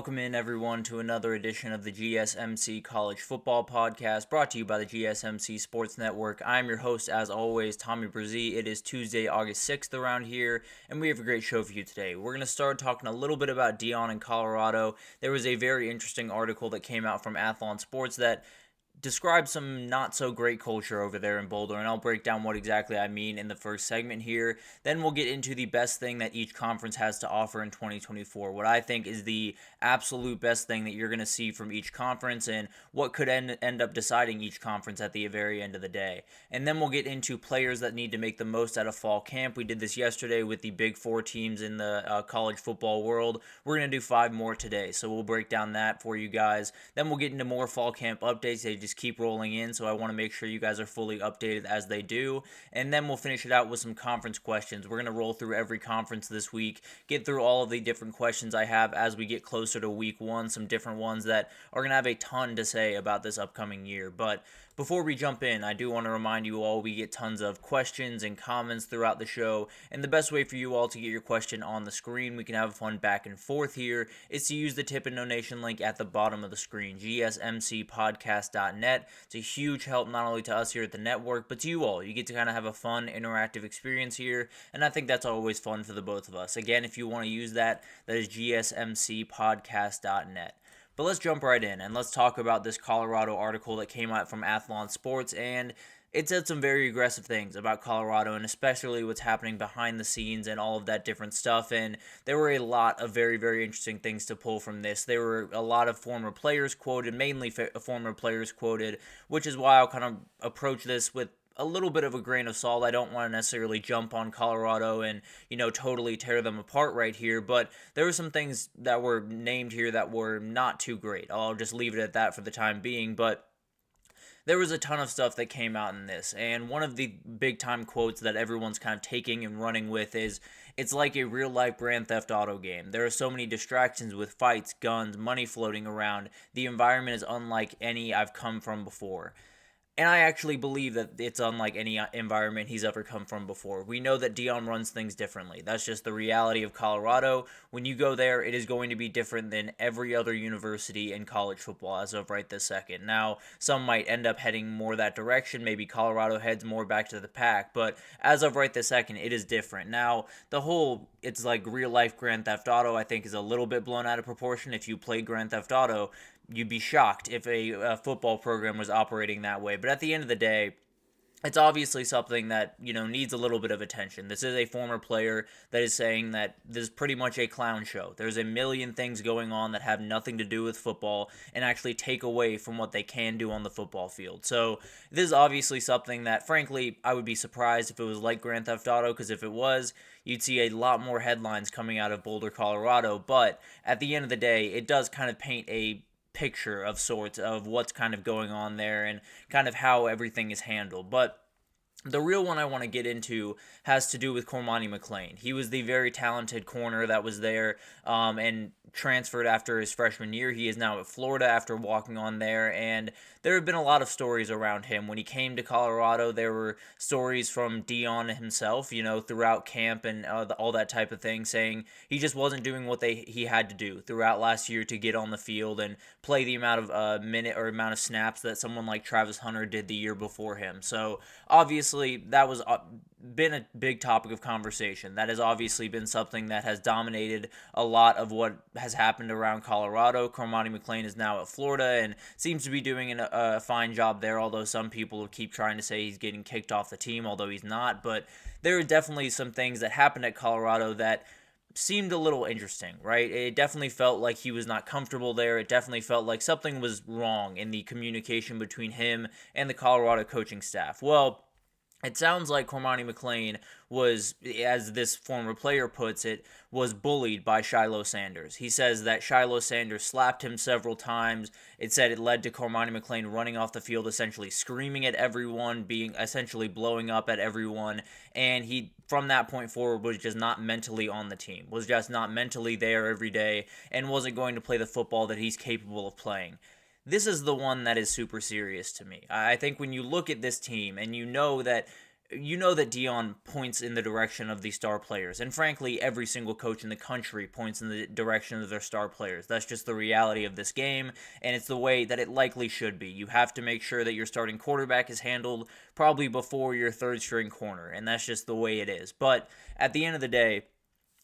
Welcome in, everyone, to another edition of the GSMC College Football Podcast, brought to you by the GSMC Sports Network. I'm your host, as always, Tommy Brzee. It is Tuesday, August 6th around here, and we have a great show for you today. We're going to start talking a little bit about Deion in Colorado. There was a very interesting article that came out from Athlon Sports that describe some not so great culture over there in Boulder, and I'll break down what exactly I mean in the first segment here. Then we'll get into the best thing that each conference has to offer in 2024, what I think is the absolute best thing that you're going to see from each conference and what could end up deciding each conference at the very end of the day. And then we'll get into players that need to make the most out of fall camp. We did this yesterday with the big four teams in the college football world. We're going to do 5 more today, so we'll break down that for you guys. Then we'll get into more fall camp updates. They just keep rolling in, so I want to make sure you guys are fully updated as they do. And then we'll finish it out with some conference questions. We're going to roll through every conference this week, get through all of the different questions I have as we get closer to week 1, some different ones that are going to have a ton to say about this upcoming year. But before we jump in, I do want to remind you all we get tons of questions and comments throughout the show, and the best way for you all to get your question on the screen, we can have a fun back and forth here, is to use the tip and donation link at the bottom of the screen, GSMCpodcast.net. It's a huge help not only to us here at the network, but to you all. You get to kind of have a fun, interactive experience here, and I think that's always fun for the both of us. Again, if you want to use that, that is GSMCpodcast.net. But let's jump right in, and let's talk about this Colorado article that came out from Athlon Sports, and it said some very aggressive things about Colorado, and especially what's happening behind the scenes and all of that different stuff, and there were a lot of very, very interesting things to pull from this. There were a lot of former players quoted, mainly former players quoted, which is why I'll kind of approach this with a little bit of a grain of salt. I don't want to necessarily jump on Colorado and, totally tear them apart right here, but there were some things that were named here that were not too great. I'll just leave it at that for the time being, but there was a ton of stuff that came out in this, and one of the big-time quotes that everyone's kind of taking and running with is, it's like a real-life Grand Theft Auto game. There are so many distractions with fights, guns, money floating around. The environment is unlike any I've come from before. And I actually believe that it's unlike any environment he's ever come from before. We know that Deion runs things differently. That's just the reality of Colorado. When you go there, it is going to be different than every other university in college football as of right this second. Now, some might end up heading more that direction. Maybe Colorado heads more back to the pack. But as of right this second, it is different. Now, the whole, it's like real-life Grand Theft Auto, I think is a little bit blown out of proportion. If you play Grand Theft Auto, you'd be shocked if a football program was operating that way. But at the end of the day, it's obviously something that, needs a little bit of attention. This is a former player that is saying that this is pretty much a clown show. There's a million things going on that have nothing to do with football and actually take away from what they can do on the football field. So this is obviously something that, frankly, I would be surprised if it was like Grand Theft Auto, because if it was, you'd see a lot more headlines coming out of Boulder, Colorado. But at the end of the day, it does kind of paint a picture of sorts of what's kind of going on there and kind of how everything is handled. But the real one I want to get into has to do with Cormani McClain. He was the very talented corner that was there and transferred after his freshman year. He is now at Florida after walking on there, and there have been a lot of stories around him. When he came to Colorado, there were stories from Deion himself, throughout camp and all that type of thing, saying he just wasn't doing what he had to do throughout last year to get on the field and play the amount of minute or amount of snaps that someone like Travis Hunter did the year before him. So obviously that was been a big topic of conversation. That has obviously been something that has dominated a lot of what has happened around Colorado. Cormani McClain is now at Florida and seems to be doing a fine job there, although some people keep trying to say he's getting kicked off the team, although he's not. But there are definitely some things that happened at Colorado that seemed a little interesting, right? It definitely felt like he was not comfortable there. It definitely felt like something was wrong in the communication between him and the Colorado coaching staff. Well, it sounds like Cormani McClain was, as this former player puts it, was bullied by Shiloh Sanders. He says that Shiloh Sanders slapped him several times. It said it led to Cormani McClain running off the field, essentially screaming at everyone, being essentially blowing up at everyone, and he, from that point forward, was just not mentally on the team, was just not mentally there every day, and wasn't going to play the football that he's capable of playing. This is the one that is super serious to me. I think when you look at this team and you know that you know that Deion points in the direction of the star players, and frankly, every single coach in the country points in the direction of their star players. That's just the reality of this game, and it's the way that it likely should be. You have to make sure that your starting quarterback is handled probably before your third string corner, and that's just the way it is. But at the end of the day,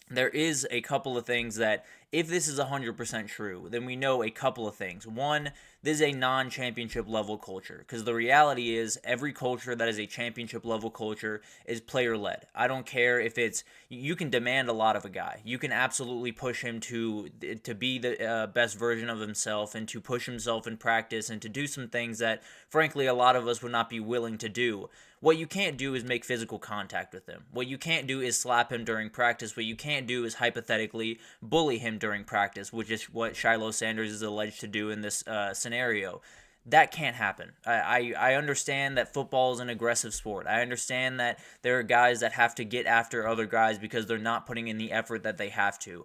there is a couple of things that, if this is 100% true, then we know a couple of things. One, this is a non-championship level culture, because the reality is every culture that is a championship level culture is player-led. I don't care if it's, you can demand a lot of a guy. You can absolutely push him to be the best version of himself, and to push himself in practice, and to do some things that, frankly, a lot of us would not be willing to do. What you can't do is make physical contact with him. What you can't do is slap him during practice. What you can't do is hypothetically bully him during practice, which is what Shiloh Sanders is alleged to do in this scenario. That can't happen. I understand that football is an aggressive sport. I understand that there are guys that have to get after other guys because they're not putting in the effort that they have to.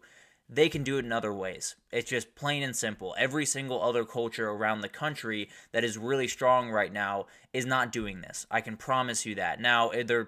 They can do it in other ways. It's just plain and simple. Every single other culture around the country that is really strong right now is not doing this. I can promise you that. Now, they're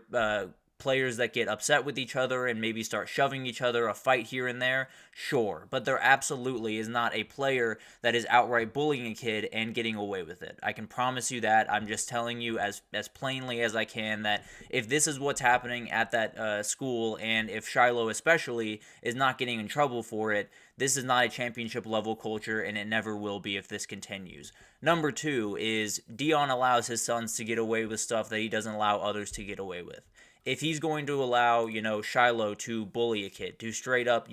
players that get upset with each other and maybe start shoving each other, a fight here and there, sure. But there absolutely is not a player that is outright bullying a kid and getting away with it. I can promise you that. I'm just telling you as plainly as I can that if this is what's happening at that school, and if Shiloh especially is not getting in trouble for it, this is not a championship level culture, and it never will be if this continues. Number two is Deion allows his sons to get away with stuff that he doesn't allow others to get away with. If he's going to allow, Shiloh to bully a kid, to straight up,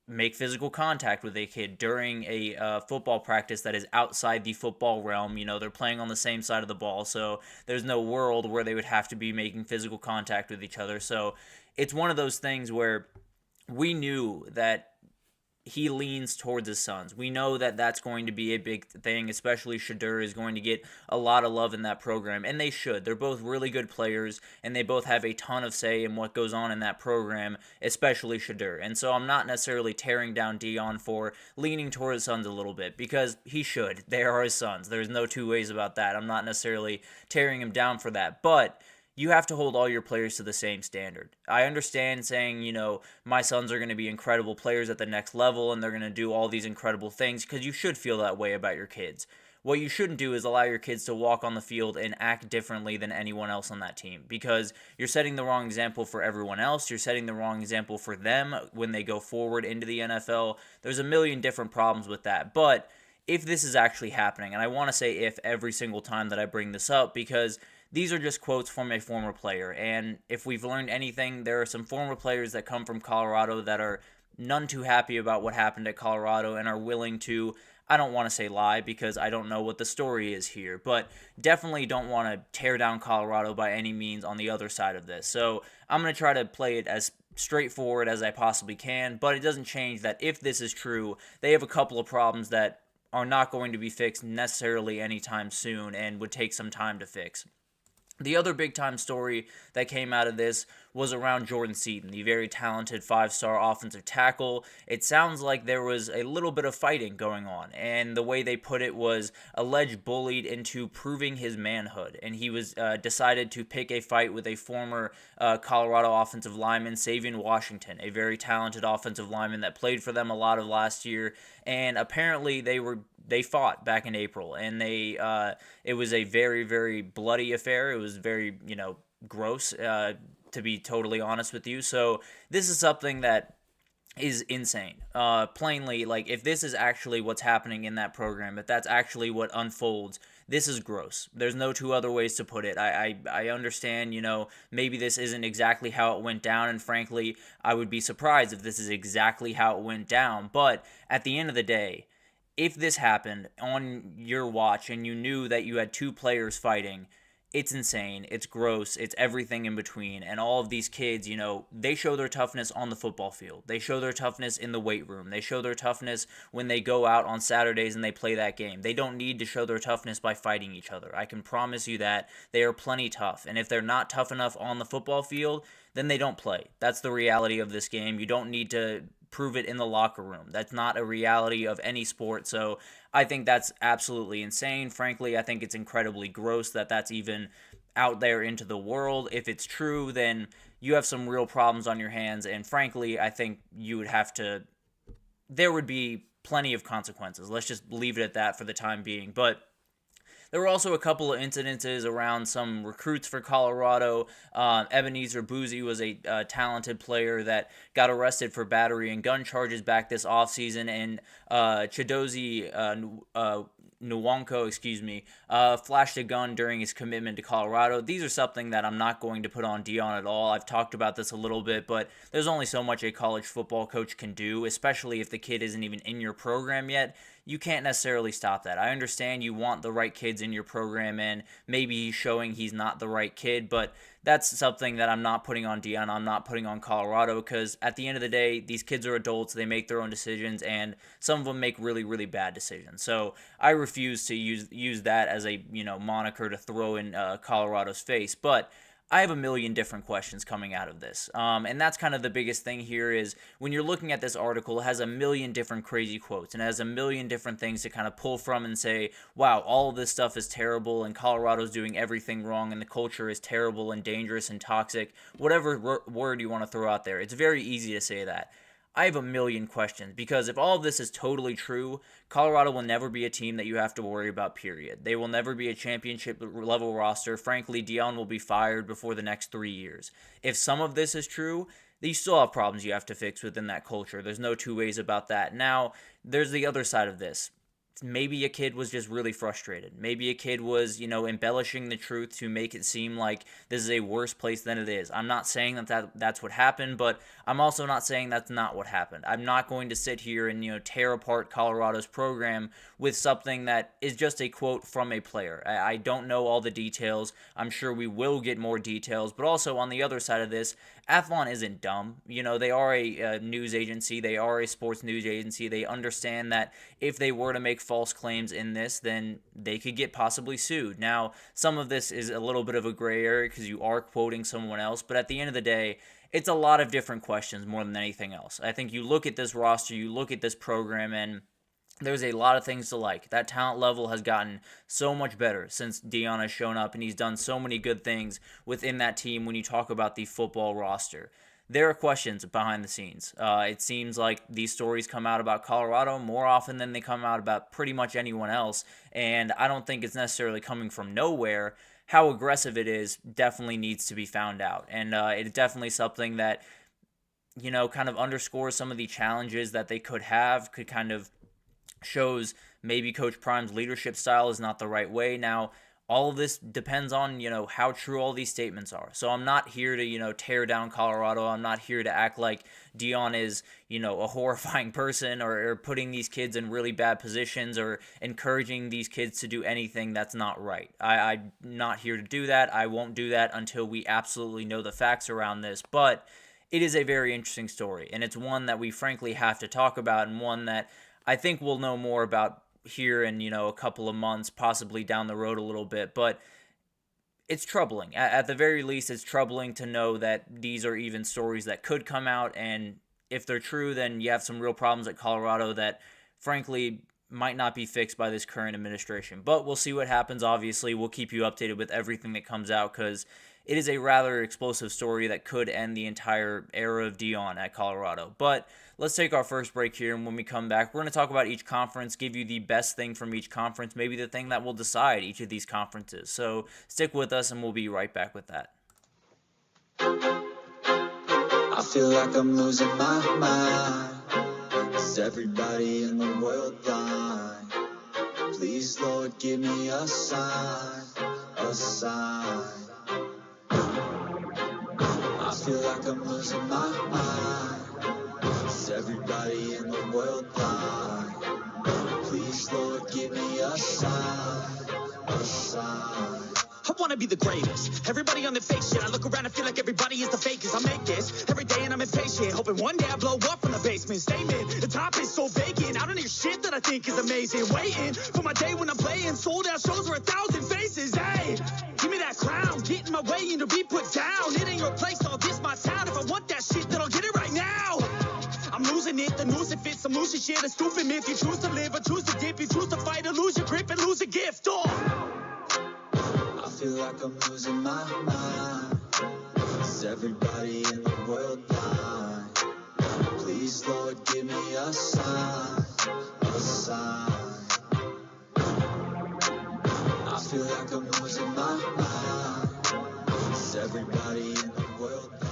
make physical contact with a kid during a football practice that is outside the football realm, they're playing on the same side of the ball, so there's no world where they would have to be making physical contact with each other. So it's one of those things where we knew that he leans towards his sons. We know that that's going to be a big thing, especially Shadur is going to get a lot of love in that program, and they should. They're both really good players, and they both have a ton of say in what goes on in that program, especially Shadur. And so I'm not necessarily tearing down Deion for leaning towards his sons a little bit, because he should. They are his sons. There's no two ways about that. I'm not necessarily tearing him down for that, but you have to hold all your players to the same standard. I understand saying, my sons are going to be incredible players at the next level and they're going to do all these incredible things, because you should feel that way about your kids. What you shouldn't do is allow your kids to walk on the field and act differently than anyone else on that team, because you're setting the wrong example for everyone else. You're setting the wrong example for them when they go forward into the NFL. There's a million different problems with that. But if this is actually happening, and I want to say if every single time that I bring this up, because these are just quotes from a former player, and if we've learned anything, there are some former players that come from Colorado that are none too happy about what happened at Colorado and are willing to, I don't want to say lie because I don't know what the story is here, but definitely don't want to tear down Colorado by any means on the other side of this. So I'm going to try to play it as straightforward as I possibly can, but it doesn't change that if this is true, they have a couple of problems that are not going to be fixed necessarily anytime soon and would take some time to fix. The other big-time story that came out of this was around Jordan Seaton, the very talented five-star offensive tackle. It sounds like there was a little bit of fighting going on, and the way they put it was alleged bullied into proving his manhood, and he was decided to pick a fight with a former Colorado offensive lineman, Zabien Washington, a very talented offensive lineman that played for them a lot of last year, and apparently they fought back in April, and it was a very, very bloody affair. It was very, gross, to be totally honest with you. So this is something that is insane. Plainly, if this is actually what's happening in that program, if that's actually what unfolds, this is gross. There's no two other ways to put it. I understand, maybe this isn't exactly how it went down, and frankly, I would be surprised if this is exactly how it went down. But at the end of the day, if this happened on your watch and you knew that you had two players fighting, it's insane, it's gross, it's everything in between. And all of these kids, they show their toughness on the football field. They show their toughness in the weight room. They show their toughness when they go out on Saturdays and they play that game. They don't need to show their toughness by fighting each other. I can promise you that. They are plenty tough. And if they're not tough enough on the football field, then they don't play. That's the reality of this game. You don't need to prove it in the locker room. That's not a reality of any sport, so I think that's absolutely insane. Frankly, I think it's incredibly gross that that's even out there into the world. If it's true, then you have some real problems on your hands, and frankly, I think there would be plenty of consequences. Let's just leave it at that for the time being. But there were also a couple of incidences around some recruits for Colorado. Ebenezer Boozy was a talented player that got arrested for battery and gun charges back this offseason, and Chidozie Nwankwo, flashed a gun during his commitment to Colorado. These are something that I'm not going to put on Deion at all. I've talked about this a little bit, but there's only so much a college football coach can do, especially if the kid isn't even in your program yet. You can't necessarily stop that. I understand you want the right kids in your program, and maybe he's showing he's not the right kid, but that's something that I'm not putting on Deion. I'm not putting on Colorado, because at the end of the day, these kids are adults. They make their own decisions, and some of them make really, really bad decisions. So I refuse to use that as a moniker to throw in Colorado's face. But I have a million different questions coming out of this. And that's kind of the biggest thing here is when you're looking at this article, it has a million different crazy quotes and it has a million different things to kind of pull from and say, wow, all of this stuff is terrible and Colorado's doing everything wrong and the culture is terrible and dangerous and toxic. Whatever word you want to throw out there, it's very easy to say that. I have a million questions, because if all of this is totally true, Colorado will never be a team that you have to worry about, period. They will never be a championship-level roster. Frankly, Deion will be fired before the next 3 years. If some of this is true, you still have problems you have to fix within that culture. There's no two ways about that. Now, there's the other side of this. Maybe a kid was just really frustrated. Maybe a kid was, embellishing the truth to make it seem like this is a worse place than it is. I'm not saying that's what happened, but I'm also not saying that's not what happened. I'm not going to sit here and, tear apart Colorado's program with something that is just a quote from a player. I don't know all the details. I'm sure we will get more details, but also on the other side of this, Athlon isn't dumb. They are a news agency. They are a sports news agency. They understand that if they were to make false claims in this, then they could get possibly sued. Now, some of this is a little bit of a gray area because you are quoting someone else, but at the end of the day, it's a lot of different questions more than anything else. I think you look at this roster, you look at this program, and there's a lot of things to like. That talent level has gotten so much better since Deion has shown up, and he's done so many good things within that team when you talk about the football roster. There are questions behind the scenes. It seems like these stories come out about Colorado more often than they come out about pretty much anyone else, and I don't think it's necessarily coming from nowhere. How aggressive it is definitely needs to be found out, and it's definitely something that, kind of underscores some of the challenges that they could kind of shows maybe Coach Prime's leadership style is not the right way. Now, all of this depends on, how true all these statements are. So I'm not here to, tear down Colorado. I'm not here to act like Deion is, a horrifying person or putting these kids in really bad positions or encouraging these kids to do anything that's not right. I'm not here to do that. I won't do that until we absolutely know the facts around this. But it is a very interesting story, and it's one that we frankly have to talk about, and one that I think we'll know more about here in, a couple of months, possibly down the road a little bit. But it's troubling. At the very least, it's troubling to know that these are even stories that could come out, and if they're true, then you have some real problems at Colorado that, frankly, might not be fixed by this current administration. But we'll see what happens. Obviously, we'll keep you updated with everything that comes out, because it is a rather explosive story that could end the entire era of Deion at Colorado. But let's take our first break here, and when we come back, we're going to talk about each conference, give you the best thing from each conference, maybe the thing that will decide each of these conferences. So stick with us, and we'll be right back with that. I feel like I'm losing my mind. Is everybody in the world blind? Please, Lord, give me a sign, a sign. I feel like I'm losing my mind. Is everybody in the world blind? Please, Lord, give me a sign, a sign. I wanna be the greatest. Everybody on the fake shit. I look around and feel like everybody is the fakest. I make this every day and I'm impatient, hoping one day I blow up from the basement. Statement, the top is so vacant. I don't hear shit that I think is amazing. Waiting for my day when I'm playing sold out shows where 1,000 faces. Hey, give me that crown, get in my way and to be put down. It ain't your place, all this my town. If I want that shit, then I'll get it right now. I'm losing it, some lucid shit, a stupid myth. You choose to live or choose to dip. You choose to fight or lose your grip and lose a gift. I feel like I'm losing my mind. Is everybody in the world blind? Please, Lord, give me a sign, a sign. I feel like I'm losing my mind. Is everybody in the world blind?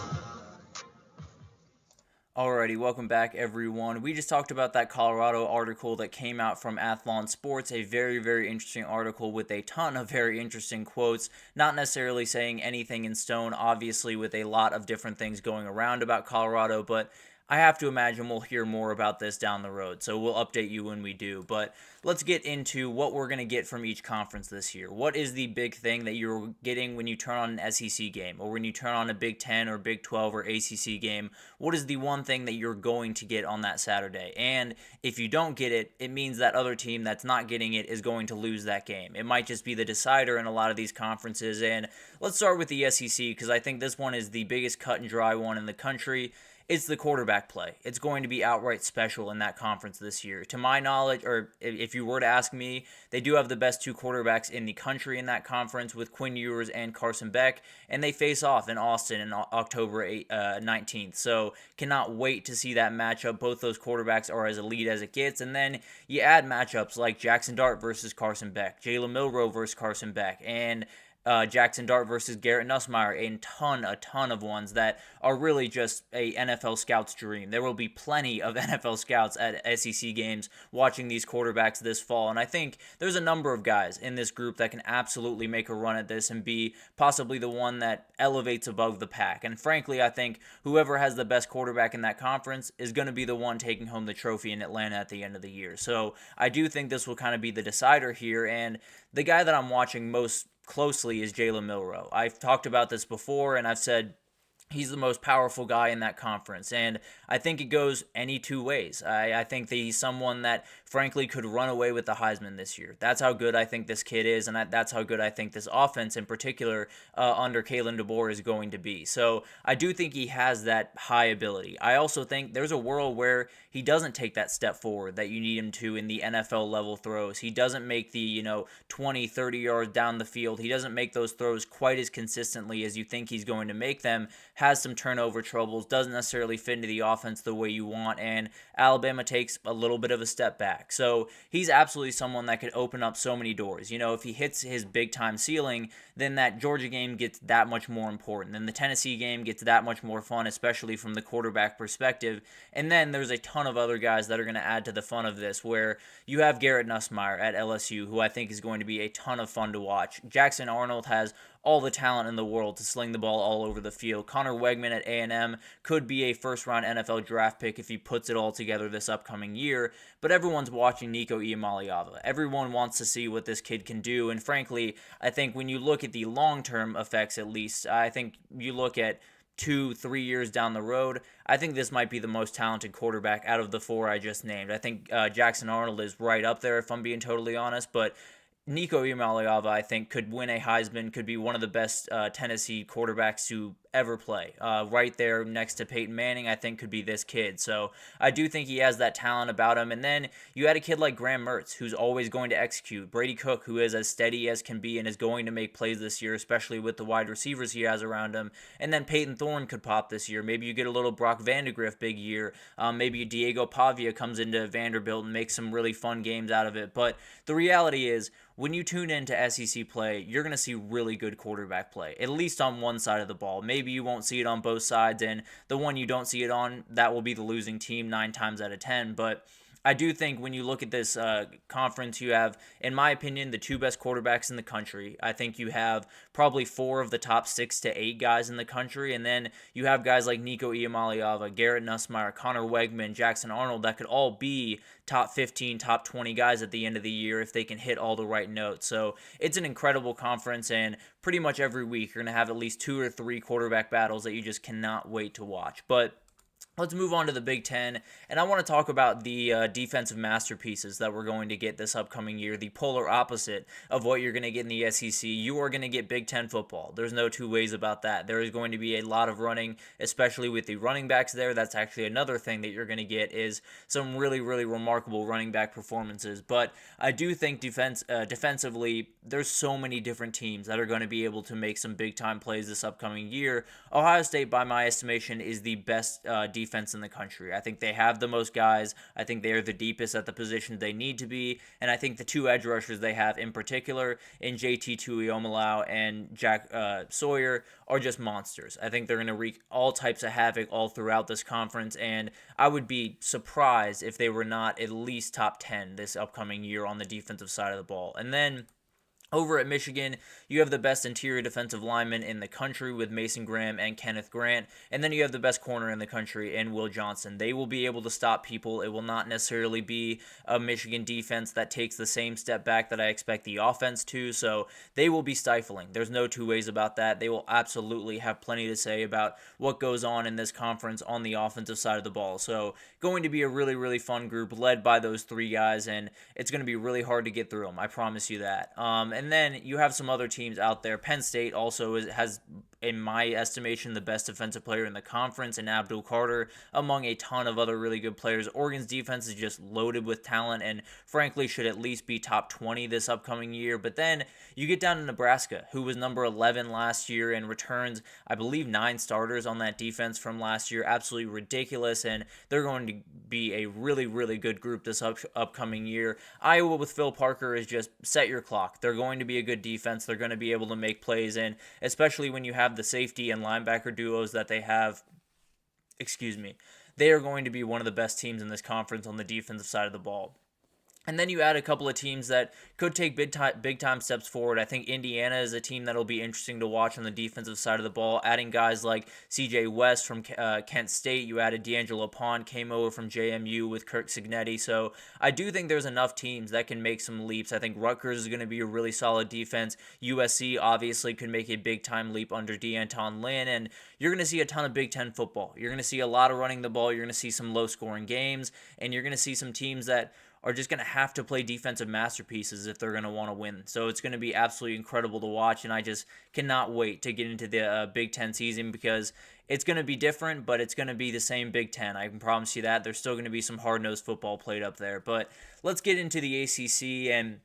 Alrighty, welcome back everyone. We just talked about that Colorado article that came out from Athlon Sports, a very, very interesting article with a ton of very interesting quotes, not necessarily saying anything in stone, obviously with a lot of different things going around about Colorado, but I have to imagine we'll hear more about this down the road, so we'll update you when we do. But let's get into what we're going to get from each conference this year. What is the big thing that you're getting when you turn on an SEC game, or when you turn on a Big 10 or Big 12 or ACC game? What is the one thing that you're going to get on that Saturday? And if you don't get it, it means that other team that's not getting it is going to lose that game. It might just be the decider in a lot of these conferences. And let's start with the SEC, because I think this one is the biggest cut and dry one in the country. It's the quarterback play. It's going to be outright special in that conference this year. To my knowledge, or if you were to ask me, they do have the best two quarterbacks in the country in that conference with Quinn Ewers and Carson Beck, and they face off in Austin on October 19th. So cannot wait to see that matchup. Both those quarterbacks are as elite as it gets, and then you add matchups like Jackson Dart versus Carson Beck, Jalen Milroe versus Carson Beck, and Jackson Dart versus Garrett Nussmeier, a ton of ones that are really just a NFL scout's dream. There will be plenty of NFL scouts at SEC games watching these quarterbacks this fall, and I think there's a number of guys in this group that can absolutely make a run at this and be possibly the one that elevates above the pack. And frankly, I think whoever has the best quarterback in that conference is going to be the one taking home the trophy in Atlanta at the end of the year. So I do think this will kind of be the decider here, and the guy that I'm watching most closely is Jalen Milroe. I've talked about this before, and I've said he's the most powerful guy in that conference, and I think it goes any two ways. I think that he's someone that, frankly, could run away with the Heisman this year. That's how good I think this kid is, and that's how good I think this offense, in particular, under Kalen DeBoer is going to be. So I do think he has that high ability. I also think there's a world where he doesn't take that step forward that you need him to in the NFL level throws. He doesn't make the 20, 30 yards down the field. He doesn't make those throws quite as consistently as you think he's going to make them. Has some turnover troubles, doesn't necessarily fit into the offense the way you want, and Alabama takes a little bit of a step back. So he's absolutely someone that could open up so many doors. If he hits his big-time ceiling, then that Georgia game gets that much more important. Then the Tennessee game gets that much more fun, especially from the quarterback perspective. And then there's a ton of other guys that are going to add to the fun of this, where you have Garrett Nussmeier at LSU, who I think is going to be a ton of fun to watch. Jackson Arnold has all the talent in the world to sling the ball all over the field. Connor Wegman at A&M could be a first-round NFL draft pick if he puts it all together this upcoming year, but everyone's watching Nico Iamaleava. Everyone wants to see what this kid can do, and frankly, I think when you look at the long-term effects at least, I think you look at 2-3 years down the road, I think this might be the most talented quarterback out of the four I just named. I think Jackson Arnold is right up there, if I'm being totally honest, but Nico Iamaleava, I think, could win a Heisman, could be one of the best Tennessee quarterbacks to ever play. Right there next to Peyton Manning, I think, could be this kid. So I do think he has that talent about him. And then you had a kid like Graham Mertz, who's always going to execute. Brady Cook, who is as steady as can be and is going to make plays this year, especially with the wide receivers he has around him. And then Peyton Thorne could pop this year. Maybe you get a little Brock Vandagriff big year. Maybe Diego Pavia comes into Vanderbilt and makes some really fun games out of it. But the reality is, when you tune into SEC play, you're going to see really good quarterback play, at least on one side of the ball. Maybe you won't see it on both sides, and the one you don't see it on, that will be the losing team 9 times out of 10. But I do think when you look at this conference, you have, in my opinion, the two best quarterbacks in the country. I think you have probably 4 of the top 6 to 8 guys in the country, and then you have guys like Nico Iamaleava, Garrett Nussmeier, Connor Wegman, Jackson Arnold that could all be top 15, top 20 guys at the end of the year if they can hit all the right notes. So it's an incredible conference, and pretty much every week you're going to have at least 2 or 3 quarterback battles that you just cannot wait to watch. But Let's move on to the Big Ten, and I want to talk about the defensive masterpieces that we're going to get this upcoming year, the polar opposite of what you're going to get in the SEC. You are going to get Big Ten football. There's no two ways about that. There is going to be a lot of running, especially with the running backs there. That's actually another thing that you're going to get is some really, really remarkable running back performances. But I do think defensively, there's so many different teams that are going to be able to make some big-time plays this upcoming year. Ohio State, by my estimation, is the best defense in the country. I think they have the most guys. I think they are the deepest at the positions they need to be, and I think the two edge rushers they have in particular in JT Tuiomalau and Jack Sawyer are just monsters. I think they're going to wreak all types of havoc all throughout this conference, and I would be surprised if they were not at least top 10 this upcoming year on the defensive side of the ball. And then over at Michigan, you have the best interior defensive lineman in the country with Mason Graham and Kenneth Grant, and then you have the best corner in the country in Will Johnson. They will be able to stop people. It will not necessarily be a Michigan defense that takes the same step back that I expect the offense to, so they will be stifling. There's no two ways about that. They will absolutely have plenty to say about what goes on in this conference on the offensive side of the ball. So going to be a really, really fun group led by those three guys, and it's going to be really hard to get through them. I promise you that. And then you have some other teams out there. Penn State also has, in my estimation, the best defensive player in the conference in Abdul Carter, among a ton of other really good players. Oregon's defense is just loaded with talent and frankly should at least be top 20 this upcoming year. But then you get down to Nebraska, who was number 11 last year and returns, I believe, 9 starters on that defense from last year. Absolutely ridiculous, and they're going to be a really, really good group this upcoming year. Iowa with Phil Parker is just set your clock. They're going to be a good defense. They're going to be able to make plays, and especially when you have the safety and linebacker duos that they have, they are going to be one of the best teams in this conference on the defensive side of the ball. And then you add a couple of teams that could take big time steps forward. I think Indiana is a team that'll be interesting to watch on the defensive side of the ball. Adding guys like C.J. West from Kent State, you added D'Angelo Pond, came over from JMU with Kirk Cignetti. So I do think there's enough teams that can make some leaps. I think Rutgers is going to be a really solid defense. USC obviously could make a big time leap under D'Anton Lynn, and you're going to see a ton of Big Ten football. You're going to see a lot of running the ball. You're going to see some low scoring games, and you're going to see some teams that are just going to have to play defensive masterpieces if they're going to want to win. So it's going to be absolutely incredible to watch, and I just cannot wait to get into the Big Ten season because it's going to be different, but it's going to be the same Big Ten. I can promise you that. There's still going to be some hard-nosed football played up there. But let's get into the ACC, and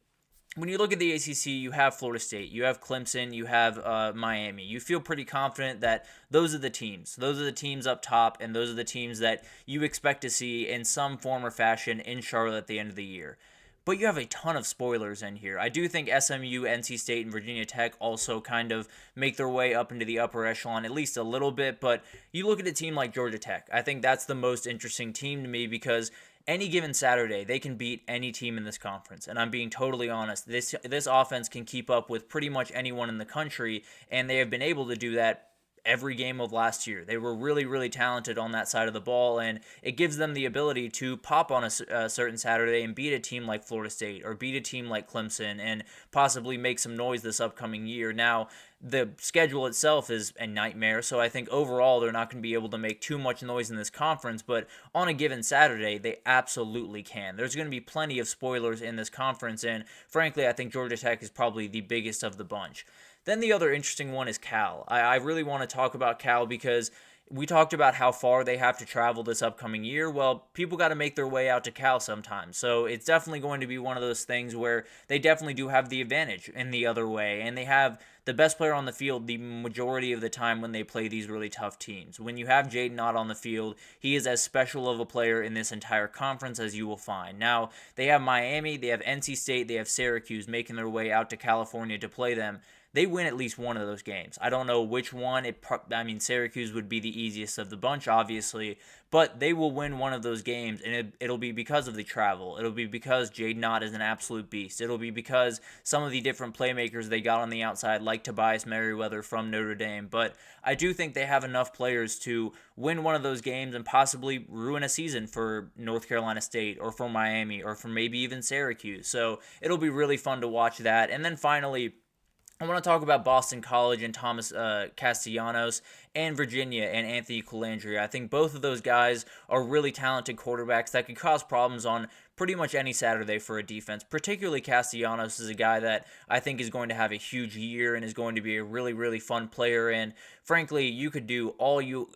when you look at the ACC, you have Florida State, you have Clemson, you have Miami. You feel pretty confident that those are the teams. Those are the teams up top, and those are the teams that you expect to see in some form or fashion in Charlotte at the end of the year. But you have a ton of spoilers in here. I do think SMU, NC State, and Virginia Tech also kind of make their way up into the upper echelon at least a little bit. But you look at a team like Georgia Tech. I think that's the most interesting team to me because any given Saturday, they can beat any team in this conference. And I'm being totally honest. This offense can keep up with pretty much anyone in the country, and they have been able to do that every game of last year. They were really, really talented on that side of the ball, and it gives them the ability to pop on a certain Saturday and beat a team like Florida State or beat a team like Clemson and possibly make some noise this upcoming year. Now, the schedule itself is a nightmare, so I think overall they're not going to be able to make too much noise in this conference, but on a given Saturday, they absolutely can. There's going to be plenty of spoilers in this conference, and frankly, I think Georgia Tech is probably the biggest of the bunch. Then the other interesting one is Cal. I really want to talk about Cal because we talked about how far they have to travel this upcoming year. Well, people got to make their way out to Cal sometimes. So it's definitely going to be one of those things where they definitely do have the advantage in the other way. And they have the best player on the field the majority of the time when they play these really tough teams. When you have Jaden Ott on the field, he is as special of a player in this entire conference as you will find. Now, they have Miami, they have NC State, they have Syracuse making their way out to California to play them. They win at least one of those games. I don't know which one. Syracuse would be the easiest of the bunch, obviously, but they will win one of those games, and it'll be because of the travel. It'll be because Jaden Ott is an absolute beast. It'll be because some of the different playmakers they got on the outside, like Tobias Merriweather from Notre Dame. But I do think they have enough players to win one of those games and possibly ruin a season for North Carolina State or for Miami or for maybe even Syracuse. So it'll be really fun to watch that. And then finally, I want to talk about Boston College and Thomas Castellanos, and Virginia and Anthony Colandrea. I think both of those guys are really talented quarterbacks that could cause problems on pretty much any Saturday for a defense. Particularly Castellanos is a guy that I think is going to have a huge year and is going to be a really, really fun player. And frankly, you could do all you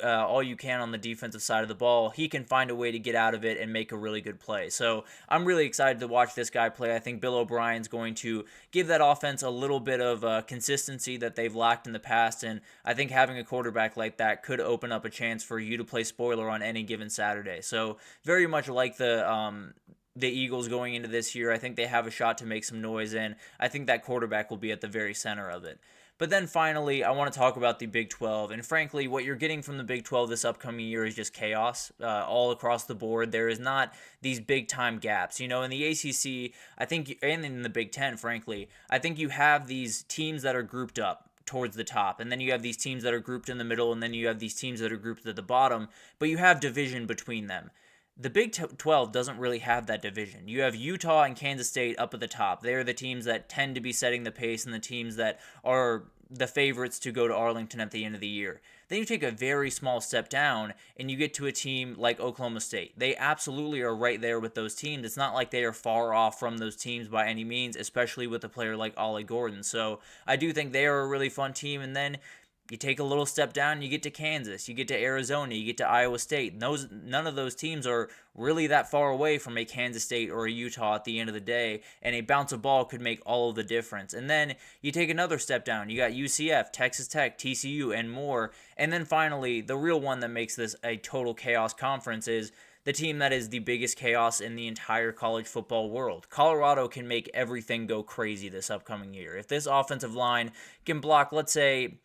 can on the defensive side of the ball. He can find a way to get out of it and make a really good play. So I'm really excited to watch this guy play. I think Bill O'Brien's going to give that offense a little bit of consistency that they've lacked in the past, and I think having a quarterback like that could open up a chance for you to play spoiler on any given Saturday. So very much like the Eagles going into this year, I think they have a shot to make some noise, and I think that quarterback will be at the very center of it. But then finally, I want to talk about the Big 12. And frankly, what you're getting from the Big 12 this upcoming year is just chaos all across the board. There is not these big-time gaps. You know, in the ACC, I think, and in the Big 10, frankly, I think you have these teams that are grouped up towards the top, and then you have these teams that are grouped in the middle, and then you have these teams that are grouped at the bottom, but you have division between them. The Big 12 doesn't really have that division. You have Utah and Kansas State up at the top. They're the teams that tend to be setting the pace and the teams that are the favorites to go to Arlington at the end of the year. Then you take a very small step down and you get to a team like Oklahoma State. They absolutely are right there with those teams. It's not like they are far off from those teams by any means, especially with a player like Ollie Gordon. So I do think they are a really fun team. And then you take a little step down and you get to Kansas, you get to Arizona, you get to Iowa State. None of those teams are really that far away from a Kansas State or a Utah at the end of the day, and a bounce of ball could make all of the difference. And then you take another step down. You got UCF, Texas Tech, TCU, and more. And then finally, the real one that makes this a total chaos conference is the team that is the biggest chaos in the entire college football world. Colorado can make everything go crazy this upcoming year. If this offensive line can block, let's say,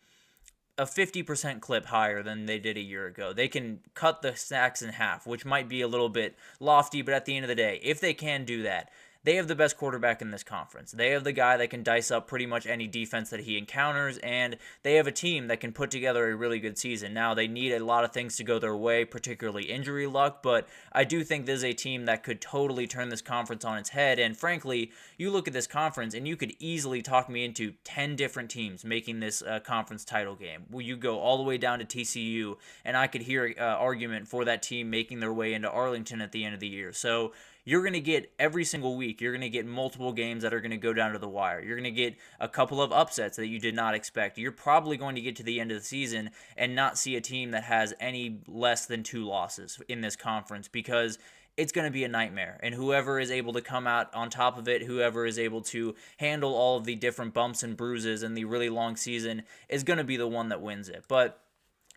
a 50% clip higher than they did a year ago, they can cut the sacks in half, which might be a little bit lofty, but at the end of the day, if they can do that, they have the best quarterback in this conference. They have the guy that can dice up pretty much any defense that he encounters, and they have a team that can put together a really good season. Now, they need a lot of things to go their way, particularly injury luck, but I do think this is a team that could totally turn this conference on its head, and frankly, you look at this conference, and you could easily talk me into 10 different teams making this conference title game. Well, you go all the way down to TCU, and I could hear an argument for that team making their way into Arlington at the end of the year. So you're going to get every single week, you're going to get multiple games that are going to go down to the wire. You're going to get a couple of upsets that you did not expect. You're probably going to get to the end of the season and not see a team that has any less than 2 losses in this conference, because it's going to be a nightmare. And whoever is able to come out on top of it, whoever is able to handle all of the different bumps and bruises and the really long season, is going to be the one that wins it. But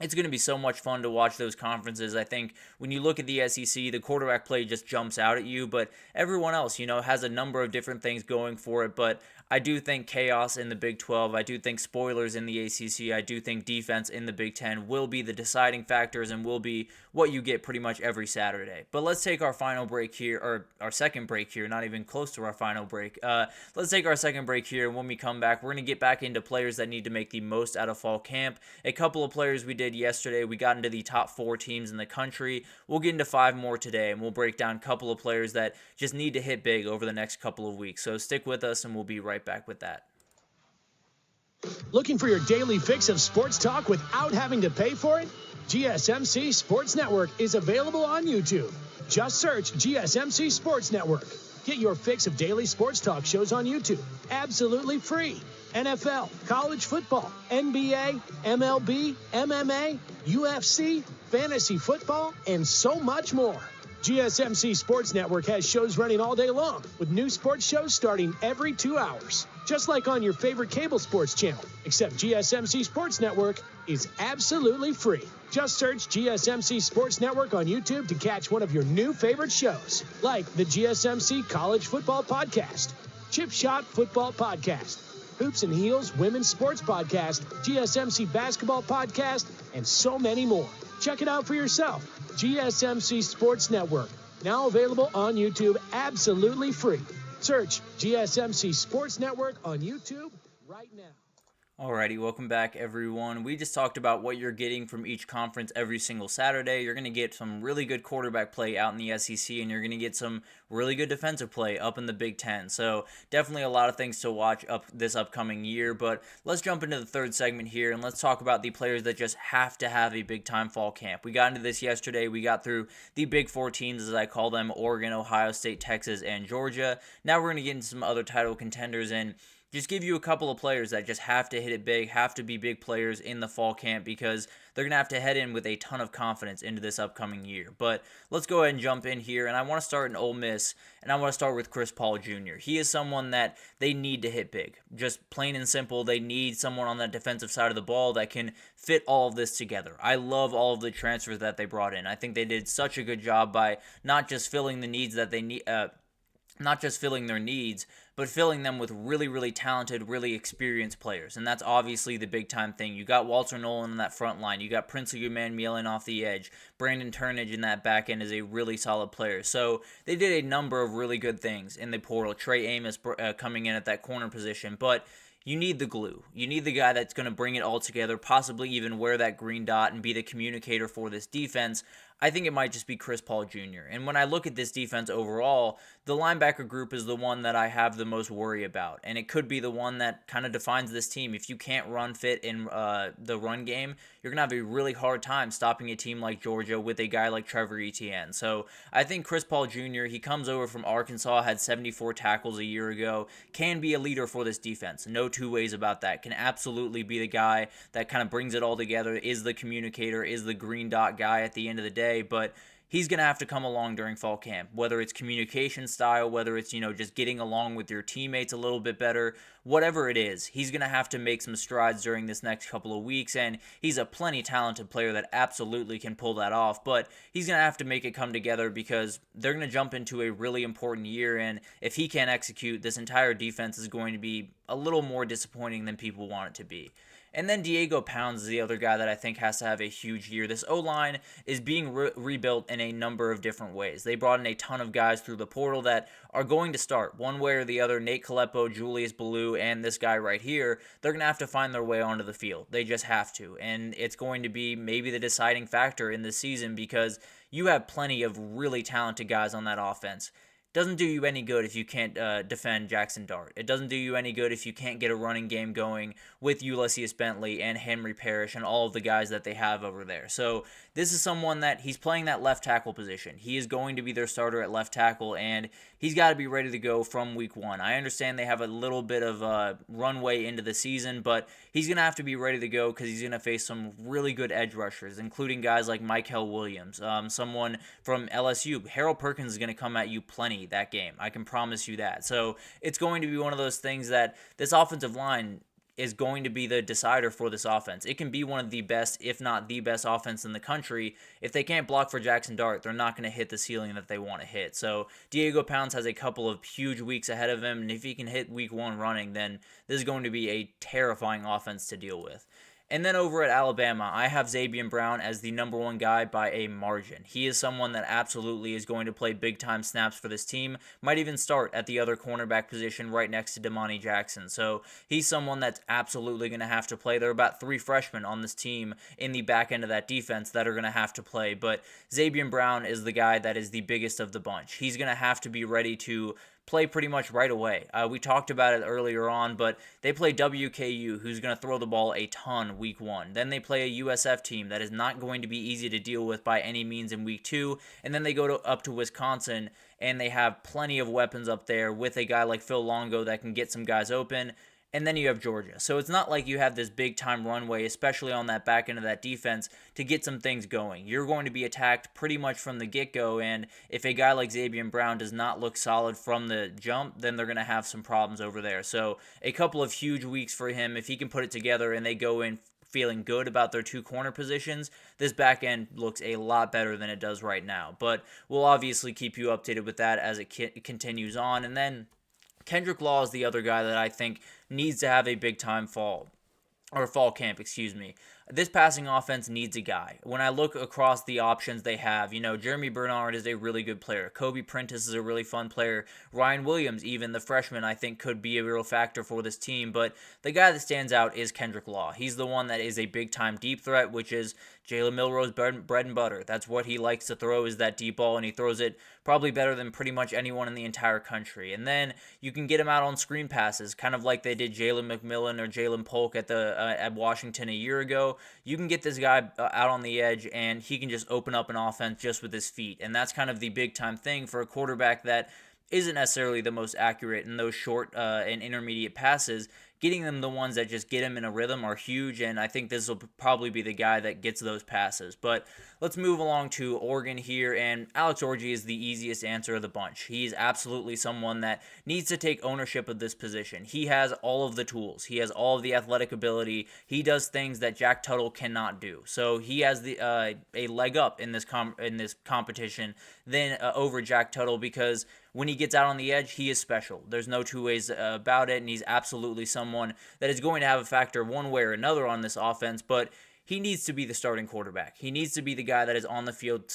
it's going to be so much fun to watch those conferences. I think when you look at the SEC, the quarterback play just jumps out at you, but everyone else, has a number of different things going for it. But I do think chaos in the Big 12. I do think spoilers in the ACC. I do think defense in the Big 10 will be the deciding factors and will be what you get pretty much every Saturday. But let's take our final break here, or our second break here, not even close to our final break. Let's take our second break here. When we come back, we're going to get back into players that need to make the most out of fall camp. A couple of players we did yesterday. We got into the top 4 teams in the country. We'll get into 5 more today, and we'll break down a couple of players that just need to hit big over the next couple of weeks. So stick with us, and we'll be right back with that. Looking for your daily fix of sports talk without having to pay for it? GSMC Sports Network is available on YouTube. Just search GSMC Sports Network. Get your fix of daily sports talk shows on YouTube, absolutely free. NFL, college football, NBA, MLB, MMA, UFC, fantasy football, and so much more. GSMC Sports Network has shows running all day long, with new sports shows starting every 2 hours. Just like on your favorite cable sports channel, except GSMC Sports Network is absolutely free. Just search GSMC Sports Network on YouTube to catch one of your new favorite shows, like the GSMC College Football Podcast, Chip Shot Football Podcast, Hoops and Heels Women's Sports Podcast, GSMC Basketball Podcast, and so many more. Check it out for yourself. GSMC Sports Network, now available on YouTube absolutely free. Search GSMC Sports Network on YouTube right now. Alrighty, welcome back everyone. We just talked about what you're getting from each conference every single Saturday. You're going to get some really good quarterback play out in the SEC, and you're going to get some really good defensive play up in the Big Ten. So definitely a lot of things to watch up this upcoming year, but let's jump into the third segment here, and let's talk about the players that just have to have a big-time fall camp. We got into this yesterday. We got through the Big Four teams, as I call them, Oregon, Ohio State, Texas, and Georgia. Now we're going to get into some other title contenders, and just give you a couple of players that just have to hit it big, have to be big players in the fall camp because they're going to have to head in with a ton of confidence into this upcoming year. But let's go ahead and jump in here, and I want to start in Ole Miss, and I want to start with Chris Paul Jr. He is someone that they need to hit big. Just plain and simple, they need someone on that defensive side of the ball that can fit all of this together. I love all of the transfers that they brought in. I think they did such a good job by not just filling the needs that they need, not just filling their needs, but filling them with really, really talented, really experienced players. And that's obviously the big-time thing. You got Walter Nolan in that front line. You got Princely Umanmielen off the edge. Brandon Turnage in that back end is a really solid player. So they did a number of really good things in the portal. Trey Amos coming in at that corner position. But you need the glue. You need the guy that's going to bring it all together, possibly even wear that green dot and be the communicator for this defense. I think it might just be Chris Paul Jr. And when I look at this defense overall, the linebacker group is the one that I have the most worry about. And it could be the one that kind of defines this team. If you can't run fit in the run game, you're going to have a really hard time stopping a team like Georgia with a guy like Trevor Etienne. So I think Chris Paul Jr., he comes over from Arkansas, had 74 tackles a year ago, can be a leader for this defense. No two ways about that. Can absolutely be the guy that kind of brings it all together, is the communicator, is the green dot guy at the end of the day. But he's going to have to come along during fall camp, whether it's communication style, whether it's, just getting along with your teammates a little bit better, whatever it is, he's going to have to make some strides during this next couple of weeks, and he's a plenty talented player that absolutely can pull that off, but he's going to have to make it come together because they're going to jump into a really important year, and if he can't execute, this entire defense is going to be a little more disappointing than people want it to be. And then Diego Pounds is the other guy that I think has to have a huge year. This O-line is being rebuilt in a number of different ways. They brought in a ton of guys through the portal that are going to start one way or the other. Nate Kalepo, Julius Ballou, and this guy right here, they're going to have to find their way onto the field. They just have to. And it's going to be maybe the deciding factor in this season because you have plenty of really talented guys on that offense. Doesn't do you any good if you can't defend Jackson Dart. It doesn't do you any good if you can't get a running game going with Ulysses Bentley and Henry Parrish and all of the guys that they have over there. So this is someone that he's playing that left tackle position. He is going to be their starter at left tackle, and he's got to be ready to go from week one. I understand they have a little bit of runway into the season, but he's going to have to be ready to go because he's going to face some really good edge rushers, including guys like Mykel Williams, someone from LSU. Harold Perkins is going to come at you plenty that game. I can promise you that. So it's going to be one of those things that this offensive line is going to be the decider for this offense. It can be one of the best, if not the best offense in the country. If they can't block for Jackson Dart, they're not going to hit the ceiling that they want to hit. So Diego Pounds has a couple of huge weeks ahead of him, and if he can hit week one running, then this is going to be a terrifying offense to deal with. And then over at Alabama, I have Zabien Brown as the number one guy by a margin. He is someone that absolutely is going to play big-time snaps for this team, might even start at the other cornerback position right next to Damani Jackson. So he's someone that's absolutely going to have to play. There are about 3 freshmen on this team in the back end of that defense that are going to have to play, but Zabien Brown is the guy that is the biggest of the bunch. He's going to have to be ready to play pretty much right away. We talked about it earlier on, but they play WKU, who's going to throw the ball a ton week one. Then they play a USF team that is not going to be easy to deal with by any means in week 2. And then they go up to Wisconsin, and they have plenty of weapons up there with a guy like Phil Longo that can get some guys open. And then you have Georgia. So it's not like you have this big-time runway, especially on that back end of that defense, to get some things going. You're going to be attacked pretty much from the get-go, and if a guy like Zabien Brown does not look solid from the jump, then they're going to have some problems over there. So a couple of huge weeks for him. If he can put it together and they go in feeling good about their 2 corner positions, this back end looks a lot better than it does right now. But we'll obviously keep you updated with that as it continues on. And then Kendrick Law is the other guy that I think needs to have a big-time fall camp. this passing offense needs a guy. When I look across the options they have, Jeremy Bernard is a really good player. Kobe Prentice is a really fun player. Ryan Williams, even the freshman, I think could be a real factor for this team. But the guy that stands out is Kendrick Law. He's the one that is a big-time deep threat, which is Jalen Milroe's bread and butter. That's what he likes to throw, is that deep ball, and he throws it probably better than pretty much anyone in the entire country. And then you can get him out on screen passes, kind of like they did Jalen McMillan or Jalen Polk at Washington a year ago. You can get this guy out on the edge, and he can just open up an offense just with his feet. And that's kind of the big-time thing for a quarterback that isn't necessarily the most accurate in those short and intermediate passes. Getting them the ones that just get him in a rhythm are huge, and I think this will probably be the guy that gets those passes. But let's move along to Oregon here, and Alex Orji is the easiest answer of the bunch. He's absolutely someone that needs to take ownership of this position. He has all of the tools. He has all of the athletic ability. He does things that Jack Tuttle cannot do. So he has a leg up in this competition than over Jack Tuttle, because when he gets out on the edge, he is special. There's no two ways about it, and he's absolutely someone that is going to have a factor one way or another on this offense, but he needs to be the starting quarterback. He needs to be the guy that is on the field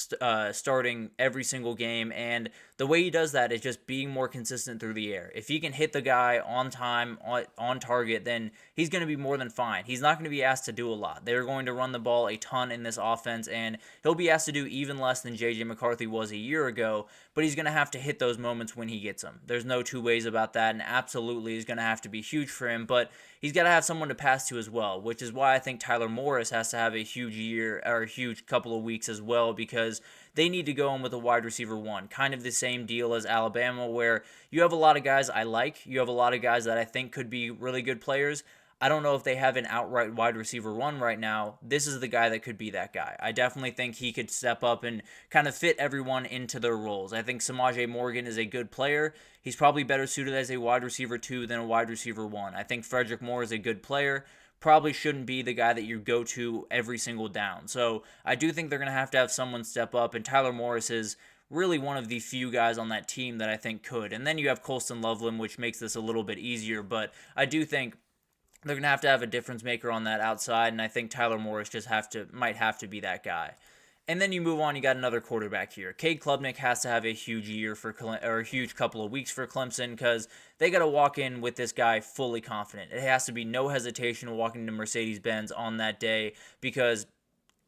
starting every single game, and the way he does that is just being more consistent through the air. If he can hit the guy on time, on target, then he's going to be more than fine. He's not going to be asked to do a lot. They're going to run the ball a ton in this offense, and he'll be asked to do even less than J.J. McCarthy was a year ago, but he's going to have to hit those moments when he gets them. There's no two ways about that, and absolutely is going to have to be huge for him, but he's got to have someone to pass to as well, which is why I think Tyler Morris has to have a huge year, or a huge couple of weeks as well, because they need to go in with a wide receiver one. Kind of the same deal as Alabama, where you have a lot of guys I like. You have a lot of guys that I think could be really good players. I don't know if they have an outright wide receiver one right now. This is the guy that could be that guy. I definitely think he could step up and kind of fit everyone into their roles. I think Samaje Morgan is a good player. He's probably better suited as a wide receiver 2 than a wide receiver 1. I think Frederick Moore is a good player. Probably shouldn't be the guy that you go to every single down. So I do think they're going to have someone step up, and Tyler Morris is really one of the few guys on that team that I think could. And then you have Colston Loveland, which makes this a little bit easier, but I do think they're going to have a difference maker on that outside, and I think Tyler Morris just might have to be that guy. And then you move on, you got another quarterback here. Cade Klubnik has to have a huge year or a huge couple of weeks for Clemson, because they got to walk in with this guy fully confident. It has to be no hesitation walking to Mercedes-Benz on that day, because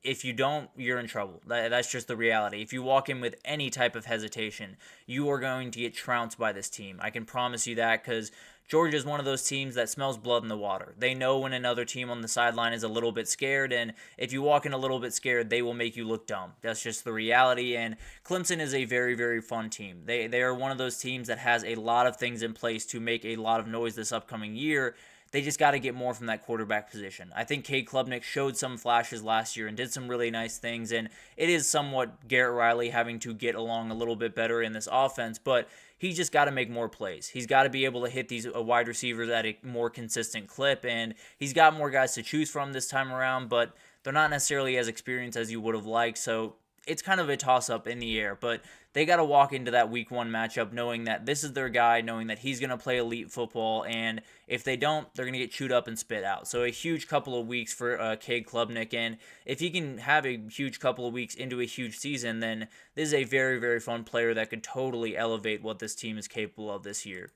if you don't, you're in trouble. That's just the reality. If you walk in with any type of hesitation, you are going to get trounced by this team. I can promise you that, because Georgia is one of those teams that smells blood in the water. They know when another team on the sideline is a little bit scared, and if you walk in a little bit scared, they will make you look dumb. That's just the reality, and Clemson is a very, very fun team. They are one of those teams that has a lot of things in place to make a lot of noise this upcoming year. They just got to get more from that quarterback position. I think Cade Klubnik showed some flashes last year and did some really nice things, and it is somewhat Garrett Riley having to get along a little bit better in this offense, but he's just got to make more plays. He's got to be able to hit these wide receivers at a more consistent clip, and he's got more guys to choose from this time around, but they're not necessarily as experienced as you would have liked, so it's kind of a toss-up in the air, but they got to walk into that week 1 matchup knowing that this is their guy, knowing that he's going to play elite football, and if they don't, they're going to get chewed up and spit out. So a huge couple of weeks for Cade Klubnik, and if he can have a huge couple of weeks into a huge season, then this is a very, very fun player that could totally elevate what this team is capable of this year.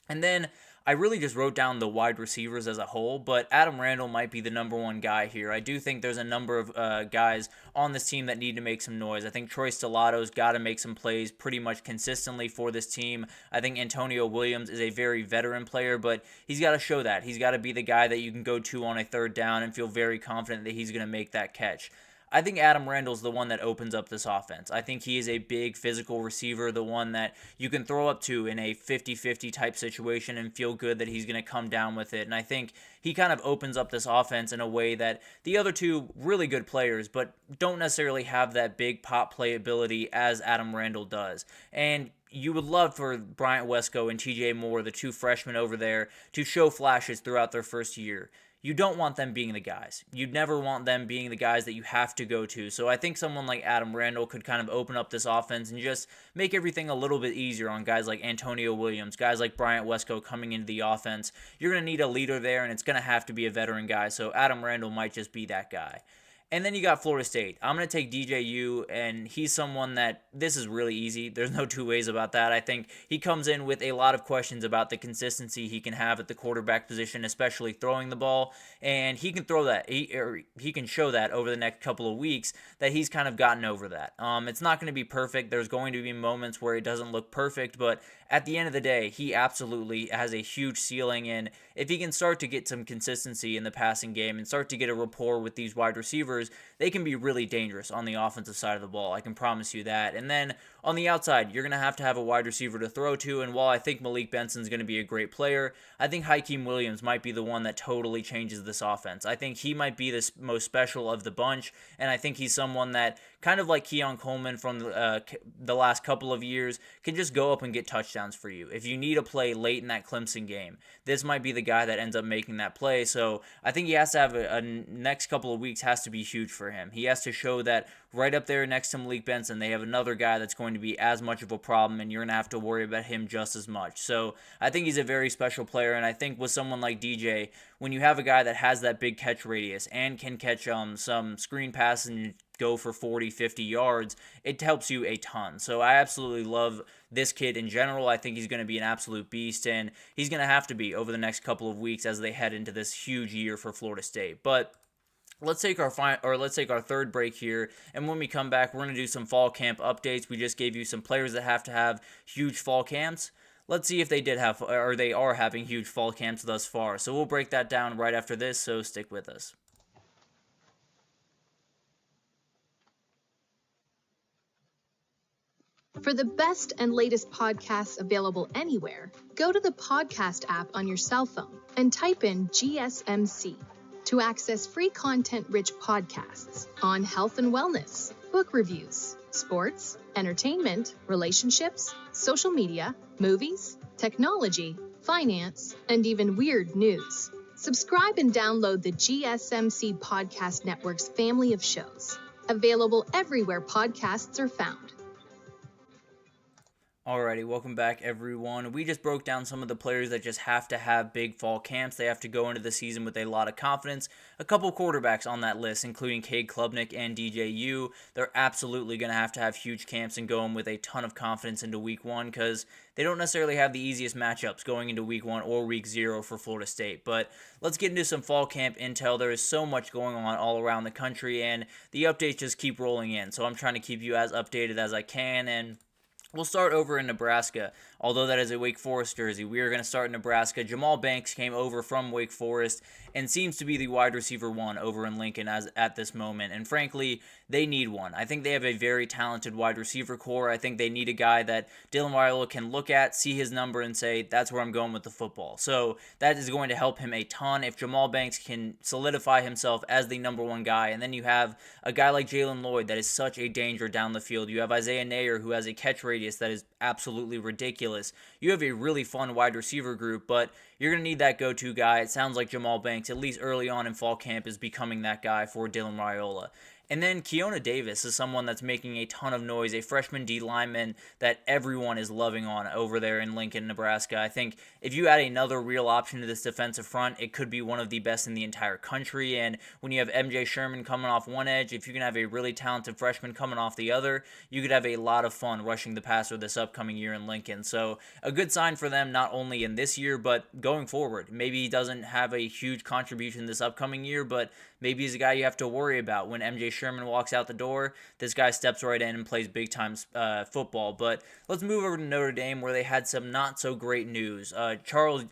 And then I really just wrote down the wide receivers as a whole, but Adam Randall might be the number one guy here. I do think there's a number of guys on this team that need to make some noise. I think Troy Stelato's got to make some plays pretty much consistently for this team. I think Antonio Williams is a very veteran player, but he's got to show that. He's got to be the guy that you can go to on a third down and feel very confident that he's going to make that catch. I think Adam Randall's the one that opens up this offense. I think he is a big physical receiver, the one that you can throw up to in a 50-50 type situation and feel good that he's going to come down with it. And I think he kind of opens up this offense in a way that the other two really good players, but don't necessarily have that big pop play ability as Adam Randall does. And you would love for Bryant Wesco and TJ Moore, the two freshmen over there, to show flashes throughout their first year. you don't want them being the guys. You'd never want them being the guys that you have to go to. So I think someone like Adam Randall could kind of open up this offense and just make everything a little bit easier on guys like Antonio Williams, guys like Bryant Wesco coming into the offense. You're going to need a leader there, and it's going to have to be a veteran guy. So Adam Randall might just be that guy. And then you got Florida State. I'm going to take DJU, and he's someone that this is really easy. There's no two ways about that. I think he comes in with a lot of questions about the consistency he can have at the quarterback position, especially throwing the ball, and he can throw that. He can show that over the next couple of weeks that he's kind of gotten over that. It's not going to be perfect. There's going to be moments where it doesn't look perfect, but at the end of the day, he absolutely has a huge ceiling, and if he can start to get some consistency in the passing game and start to get a rapport with these wide receivers, they can be really dangerous on the offensive side of the ball. I can promise you that. And then on the outside, you're going to have a wide receiver to throw to, and while I think Malik Benson's going to be a great player, I think Hakeem Williams might be the one that totally changes this offense. I think he might be the most special of the bunch, and I think he's someone that, kind of like Keon Coleman from the last couple of years, can just go up and get touchdowns for you. If you need a play late in that Clemson game, this might be the guy that ends up making that play. So I think he has to have a next couple of weeks has to be huge for him. He has to show that right up there next to Malik Benson, they have another guy that's going to be as much of a problem, and you're going to have to worry about him just as much. So I think he's a very special player, and I think with someone like DJ, when you have a guy that has that big catch radius and can catch some screen passes and go for 40, 50 yards, it helps you a ton. So I absolutely love this kid in general. I think he's going to be an absolute beast, and he's going to have to be over the next couple of weeks as they head into this huge year for Florida State. But let's take our third break here, and when we come back, we're going to do some fall camp updates. We just gave you some players that have to have huge fall camps. Let's see if they are having huge fall camps thus far. So we'll break that down right after this, so stick with us. For the best and latest podcasts available anywhere, go to the podcast app on your cell phone and type in GSMC to access free content-rich podcasts on health and wellness, book reviews, sports, entertainment, relationships, social media, movies, technology, finance, and even weird news. Subscribe and download the GSMC Podcast Network's family of shows, available everywhere podcasts are found. Alrighty, welcome back everyone. We just broke down some of the players that just have to have big fall camps. They have to go into the season with a lot of confidence. A couple quarterbacks on that list, including Cade Klubnik and DJU. They're absolutely going to have huge camps and go in with a ton of confidence into week one because they don't necessarily have the easiest matchups going into week 1 or week 0 for Florida State. But let's get into some fall camp intel. There is so much going on all around the country, and the updates just keep rolling in. So I'm trying to keep you as updated as I can, and we'll start over in Nebraska. Although that is a Wake Forest jersey, we are going to start in Nebraska. Jamal Banks came over from Wake Forest and seems to be the wide receiver 1 over in Lincoln at this moment. And frankly, they need one. I think they have a very talented wide receiver core. I think they need a guy that Dylan Raiola can look at, see his number, and say, that's where I'm going with the football. So that is going to help him a ton if Jamal Banks can solidify himself as the number 1 guy. And then you have a guy like Jalen Lloyd that is such a danger down the field. You have Isaiah Nayer, who has a catch radius that is absolutely ridiculous. You have a really fun wide receiver group, but you're going to need that go-to guy. It sounds like Jamal Banks, at least early on in fall camp, is becoming that guy for Dylan Raiola. And then Keona Davis is someone that's making a ton of noise, a freshman D lineman that everyone is loving on over there in Lincoln, Nebraska. I think if you add another real option to this defensive front, it could be one of the best in the entire country. And when you have MJ Sherman coming off one edge, if you can have a really talented freshman coming off the other, you could have a lot of fun rushing the passer this upcoming year in Lincoln. So a good sign for them, not only in this year, but going forward. Maybe he doesn't have a huge contribution this upcoming year, but maybe he's a guy you have to worry about when MJ Sherman walks out the door. This guy steps right in and plays big-time football. But let's move over to Notre Dame, where they had some not-so-great news. Charles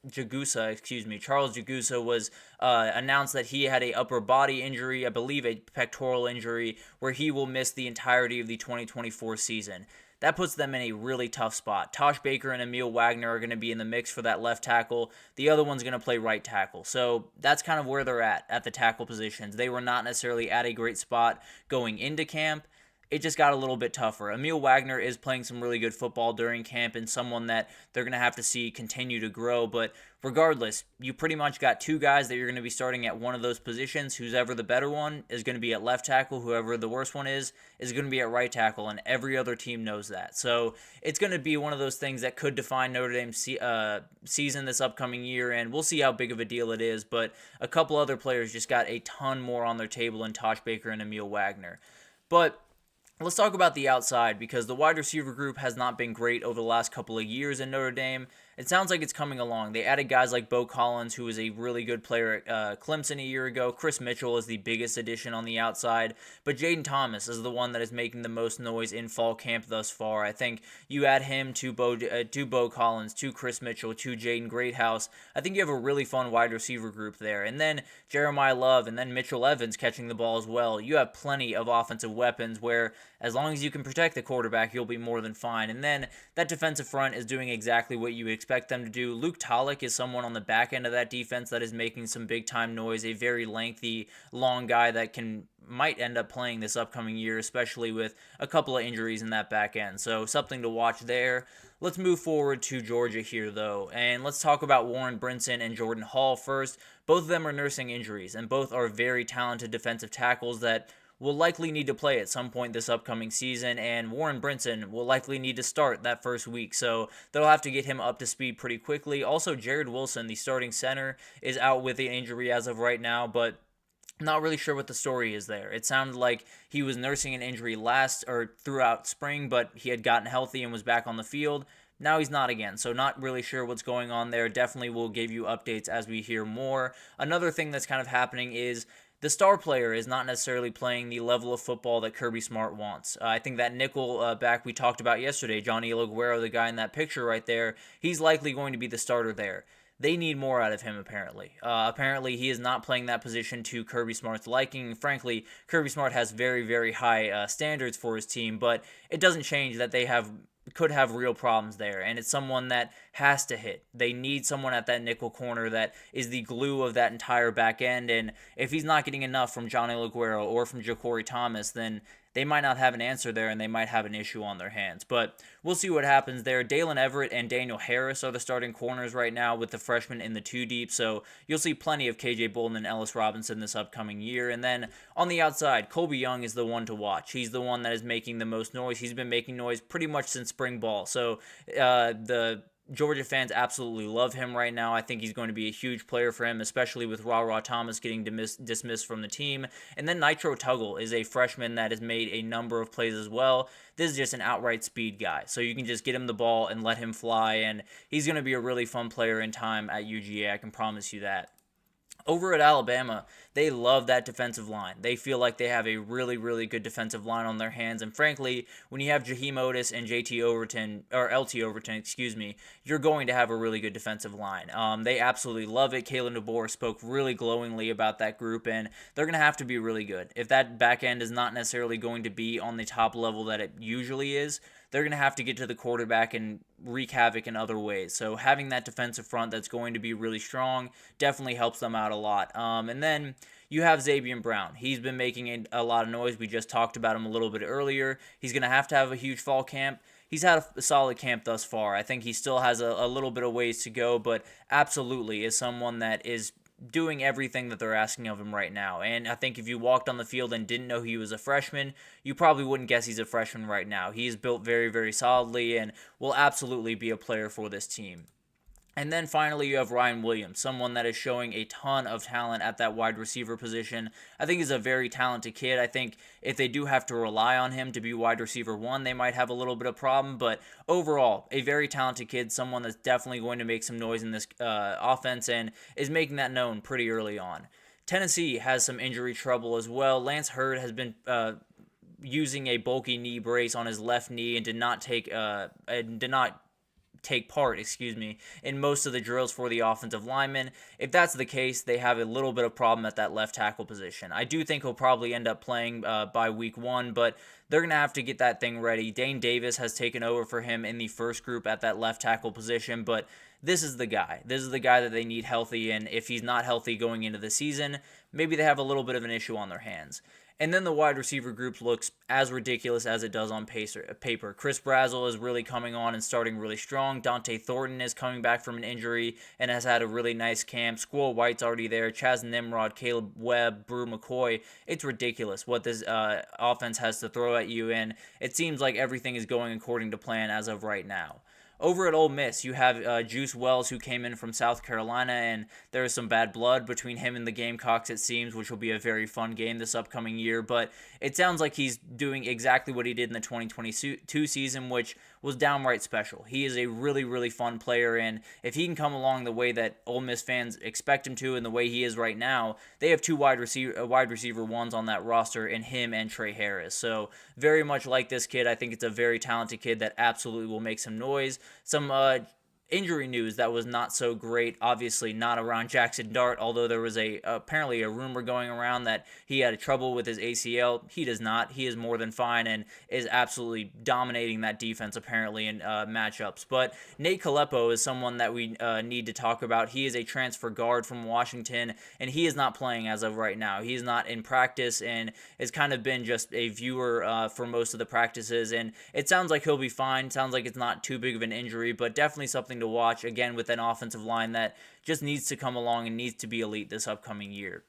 Jagusa was announced that he had a upper body injury, I believe a pectoral injury, where he will miss the entirety of the 2024 season. That puts them in a really tough spot. Tosh Baker and Emil Wagner are going to be in the mix for that left tackle. The other one's going to play right tackle. So that's kind of where they're at the tackle positions. They were not necessarily at a great spot going into camp. it just got a little bit tougher. Emil Wagner is playing some really good football during camp and someone that they're going to have to see continue to grow. But regardless, you pretty much got two guys that you're going to be starting at one of those positions. Who's ever the better one is going to be at left tackle. Whoever the worst one is going to be at right tackle, and every other team knows that. So it's going to be one of those things that could define Notre Dame's season this upcoming year, and we'll see how big of a deal it is. But a couple other players just got a ton more on their table in Tosh Baker and Emil Wagner. But let's talk about the outside, because the wide receiver group has not been great over the last couple of years in Notre Dame. It sounds like it's coming along. They added guys like Bo Collins, who was a really good player at Clemson a year ago. Chris Mitchell is the biggest addition on the outside. But Jaden Thomas is the one that is making the most noise in fall camp thus far. I think you add him to Bo Collins, to Chris Mitchell, to Jaden Greathouse. I think you have a really fun wide receiver group there. And then Jeremiah Love and then Mitchell Evans catching the ball as well. You have plenty of offensive weapons where as long as you can protect the quarterback, you'll be more than fine. And then that defensive front is doing exactly what you expect them to do. Luke Tolick is someone on the back end of that defense that is making some big-time noise, a very lengthy, long guy that might end up playing this upcoming year, especially with a couple of injuries in that back end. So something to watch there. Let's move forward to Georgia here, though, and let's talk about Warren Brinson and Jordan Hall first. Both of them are nursing injuries, and both are very talented defensive tackles that will likely need to play at some point this upcoming season, and Warren Brinson will likely need to start that first week, so they'll have to get him up to speed pretty quickly. Also, Jared Wilson, the starting center, is out with an injury as of right now, but not really sure what the story is there. It sounded like he was nursing an injury throughout spring, but he had gotten healthy and was back on the field. Now he's not again, so not really sure what's going on there. Definitely will give you updates as we hear more. Another thing that's kind of happening is the star player is not necessarily playing the level of football that Kirby Smart wants. I think that nickel back we talked about yesterday, Johnny Laguero, the guy in that picture right there, he's likely going to be the starter there. They need more out of him, apparently. Apparently, he is not playing that position to Kirby Smart's liking. Frankly, Kirby Smart has very, very high standards for his team, but it doesn't change that they could have real problems there, and it's someone that has to hit. They need someone at that nickel corner that is the glue of that entire back end, and if he's not getting enough from Johnny Laguero or from Ja'Cory Thomas, then they might not have an answer there, and they might have an issue on their hands. But we'll see what happens there. Dalen Everett and Daniel Harris are the starting corners right now, with the freshmen in the two deep, so you'll see plenty of KJ Bolden and Ellis Robinson this upcoming year. And then on the outside, Colby Young is the one to watch. He's the one that is making the most noise. He's been making noise pretty much since spring ball, so the Georgia fans absolutely love him right now. I think he's going to be a huge player for him, especially with Ra Thomas getting dismissed from the team. And then Nitro Tuggle is a freshman that has made a number of plays as well. This is just an outright speed guy, so you can just get him the ball and let him fly, and he's going to be a really fun player in time at UGA, I can promise you that. Over at Alabama, they love that defensive line. They feel like they have a really, really good defensive line on their hands. And frankly, when you have Jaheim Otis and LT Overton, you're going to have a really good defensive line. They absolutely love it. Kalen DeBoer spoke really glowingly about that group, and they're going to have to be really good. If that back end is not necessarily going to be on the top level that it usually is, they're going to have to get to the quarterback and wreak havoc in other ways. So having that defensive front that's going to be really strong definitely helps them out a lot. And then you have Zabien Brown. He's been making a lot of noise. We just talked about him a little bit earlier. He's going to have a huge fall camp. He's had a solid camp thus far. I think he still has a little bit of ways to go, but absolutely is someone that is doing everything that they're asking of him right now. And I think if you walked on the field and didn't know he was a freshman, you probably wouldn't guess he's a freshman right now. He is built very, very solidly and will absolutely be a player for this team. And then finally, you have Ryan Williams, someone that is showing a ton of talent at that wide receiver position. I think he's a very talented kid. I think if they do have to rely on him to be wide receiver one, they might have a little bit of problem. But overall, a very talented kid, someone that's definitely going to make some noise in this offense and is making that known pretty early on. Tennessee has some injury trouble as well. Lance Hurd has been using a bulky knee brace on his left knee and did not take part in most of the drills for the offensive linemen. If that's the case, they have a little bit of problem at that left tackle position. I do think he'll probably end up playing by week 1, but they're going to have to get that thing ready. Dane Davis has taken over for him in the first group at that left tackle position, but this is the guy. This is the guy that they need healthy, and if he's not healthy going into the season, maybe they have a little bit of an issue on their hands. And then the wide receiver group looks as ridiculous as it does on paper. Chris Brazzell is really coming on and starting really strong. Dante Thornton is coming back from an injury and has had a really nice camp. Squirrel White's already there. Chaz Nimrod, Caleb Webb, Brew McCoy. It's ridiculous what this offense has to throw at you, and it seems like everything is going according to plan as of right now. Over at Ole Miss, you have Juice Wells, who came in from South Carolina, and there is some bad blood between him and the Gamecocks, it seems, which will be a very fun game this upcoming year. But it sounds like he's doing exactly what he did in the 2022 season, which was downright special. He is a really, really fun player, and if he can come along the way that Ole Miss fans expect him to and the way he is right now, they have two wide receiver ones on that roster in him and Trey Harris. So very much like this kid. I think it's a very talented kid that absolutely will make some noise. Some injury news that was not so great, obviously not around Jackson Dart, although there was apparently a rumor going around that he had trouble with his ACL. He does not. He is more than fine and is absolutely dominating that defense apparently in matchups. But Nate Kalepo is someone that we need to talk about. He is a transfer guard from Washington, and he is not playing as of right now. He is not in practice and has kind of been just a viewer for most of the practices, and it sounds like he'll be fine. Sounds like it's not too big of an injury, but definitely something to watch, again, with an offensive line that just needs to come along and needs to be elite this upcoming year.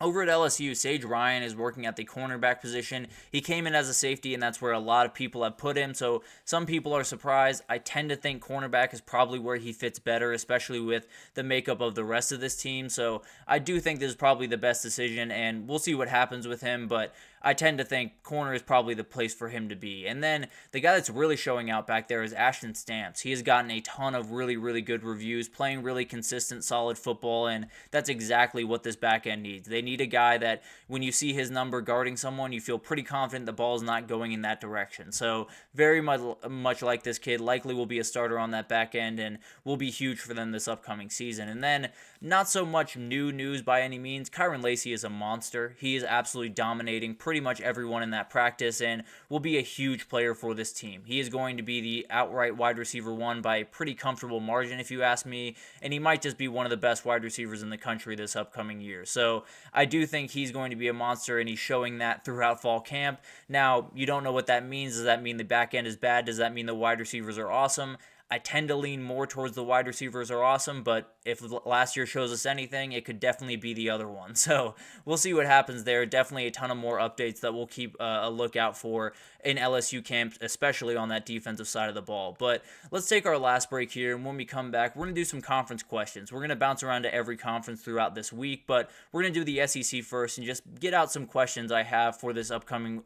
Over at LSU, Sage Ryan is working at the cornerback position. He came in as a safety, and that's where a lot of people have put him, so some people are surprised. I tend to think cornerback is probably where he fits better, especially with the makeup of the rest of this team, so I do think this is probably the best decision, and we'll see what happens with him, but I tend to think corner is probably the place for him to be. And then the guy that's really showing out back there is Ashton Stamps. He has gotten a ton of really, really good reviews, playing really consistent, solid football, and that's exactly what this back end needs. They need a guy that when you see his number guarding someone, you feel pretty confident the ball is not going in that direction. So very much like this kid, likely will be a starter on that back end and will be huge for them this upcoming season. And then not so much new news by any means. Kyron Lacey is a monster. He is absolutely dominating pretty much everyone in that practice and will be a huge player for this team. He is going to be the outright wide receiver one by a pretty comfortable margin, if you ask me, and he might just be one of the best wide receivers in the country this upcoming year. So I do think he's going to be a monster, and he's showing that throughout fall camp. Now, you don't know what that means. Does that mean the back end is bad? Does that mean the wide receivers are awesome? I tend to lean more towards the wide receivers are awesome, but if last year shows us anything, it could definitely be the other one. So we'll see what happens there. Definitely a ton of more updates that we'll keep a lookout for in LSU camps, especially on that defensive side of the ball. But let's take our last break here, and when we come back, we're going to do some conference questions. We're going to bounce around to every conference throughout this week, but we're going to do the SEC first and just get out some questions I have for this upcoming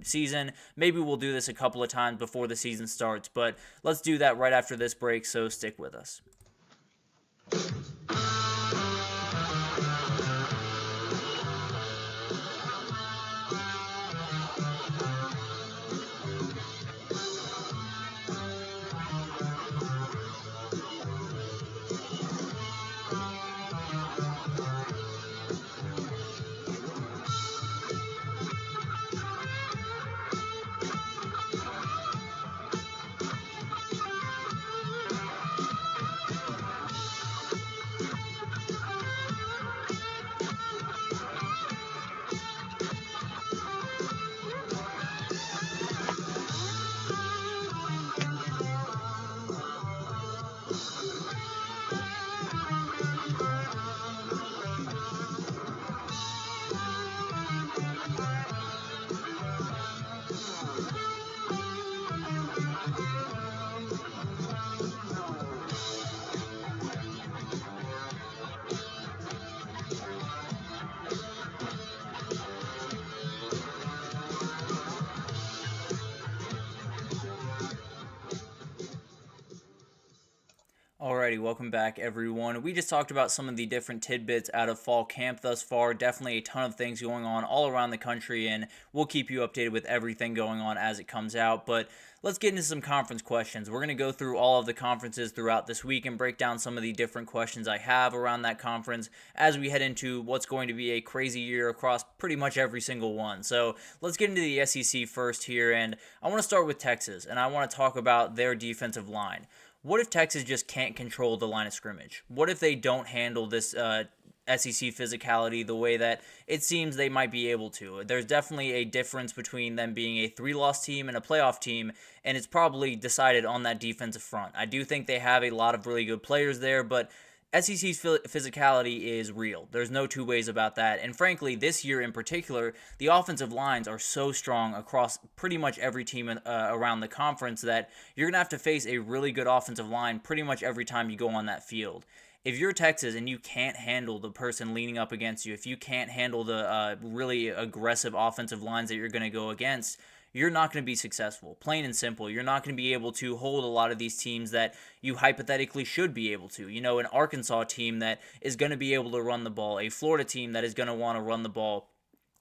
season. Maybe we'll do this a couple of times before the season starts, but let's do that right after this break, so stick with us. Alrighty, welcome back everyone. We just talked about some of the different tidbits out of fall camp thus far. Definitely a ton of things going on all around the country, and we'll keep you updated with everything going on as it comes out. But let's get into some conference questions. We're going to go through all of the conferences throughout this week and break down some of the different questions I have around that conference as we head into what's going to be a crazy year across pretty much every single one. So let's get into the SEC first here, and I want to start with Texas, and I want to talk about their defensive line. What if Texas just can't control the line of scrimmage? What if they don't handle this SEC physicality the way that it seems they might be able to. There's definitely a difference between them being a 3-loss team and a playoff team, and it's probably decided on that defensive front. I do think they have a lot of really good players there, but SEC's physicality is real. There's no two ways about that. And frankly, this year in particular, the offensive lines are so strong across pretty much every team around the conference that you're going to have to face a really good offensive line pretty much every time you go on that field. If you're Texas and you can't handle the person leaning up against you, if you can't handle the really aggressive offensive lines that you're going to go against, you're not going to be successful. Plain and simple. You're not going to be able to hold a lot of these teams that you hypothetically should be able to. You know, an Arkansas team that is going to be able to run the ball, a Florida team that is going to want to run the ball.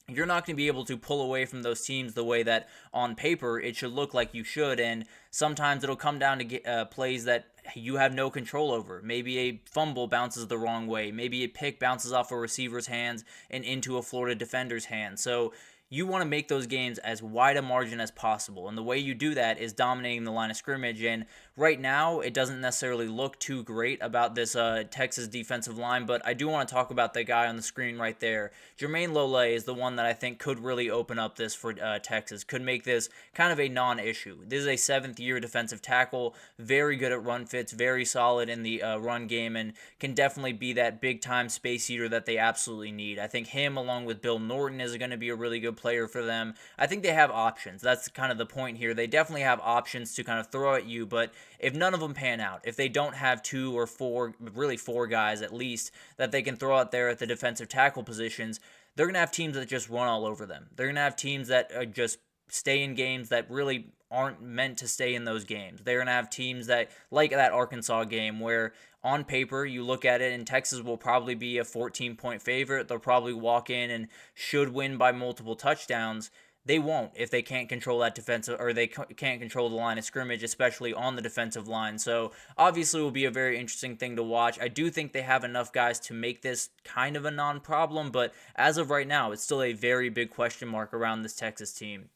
You're not going to be able to pull away from those teams the way that on paper it should look like you should, and sometimes it'll come down to plays that you have no control over. Maybe a fumble bounces the wrong way. Maybe a pick bounces off a receiver's hands and into a Florida defender's hand. So you want to make those games as wide a margin as possible, and the way you do that is dominating the line of scrimmage, and right now it doesn't necessarily look too great about this Texas defensive line, but I do want to talk about the guy on the screen right there. Jermaine Lole is the one that I think could really open up this for Texas, could make this kind of a non-issue. This is a 7th-year defensive tackle, very good at run fits, very solid in the run game, and can definitely be that big-time space eater that they absolutely need. I think him along with Bill Norton is going to be a really good player for them. I think they have options. That's kind of the point here. They definitely have options to kind of throw at you, but if none of them pan out, if they don't have 2 or 4, really 4 guys at least, that they can throw out there at the defensive tackle positions, they're going to have teams that just run all over them. They're going to have teams that just stay in games that really aren't meant to stay in those games. They're going to have teams that, like that Arkansas game, where on paper you look at it and Texas will probably be a 14-point favorite. They'll probably walk in and should win by multiple touchdowns. They won't if they can't control that defensive, or they can't control the line of scrimmage, especially on the defensive line. So obviously it will be a very interesting thing to watch. I do think they have enough guys to make this kind of a non-problem, but as of right now, it's still a very big question mark around this Texas team.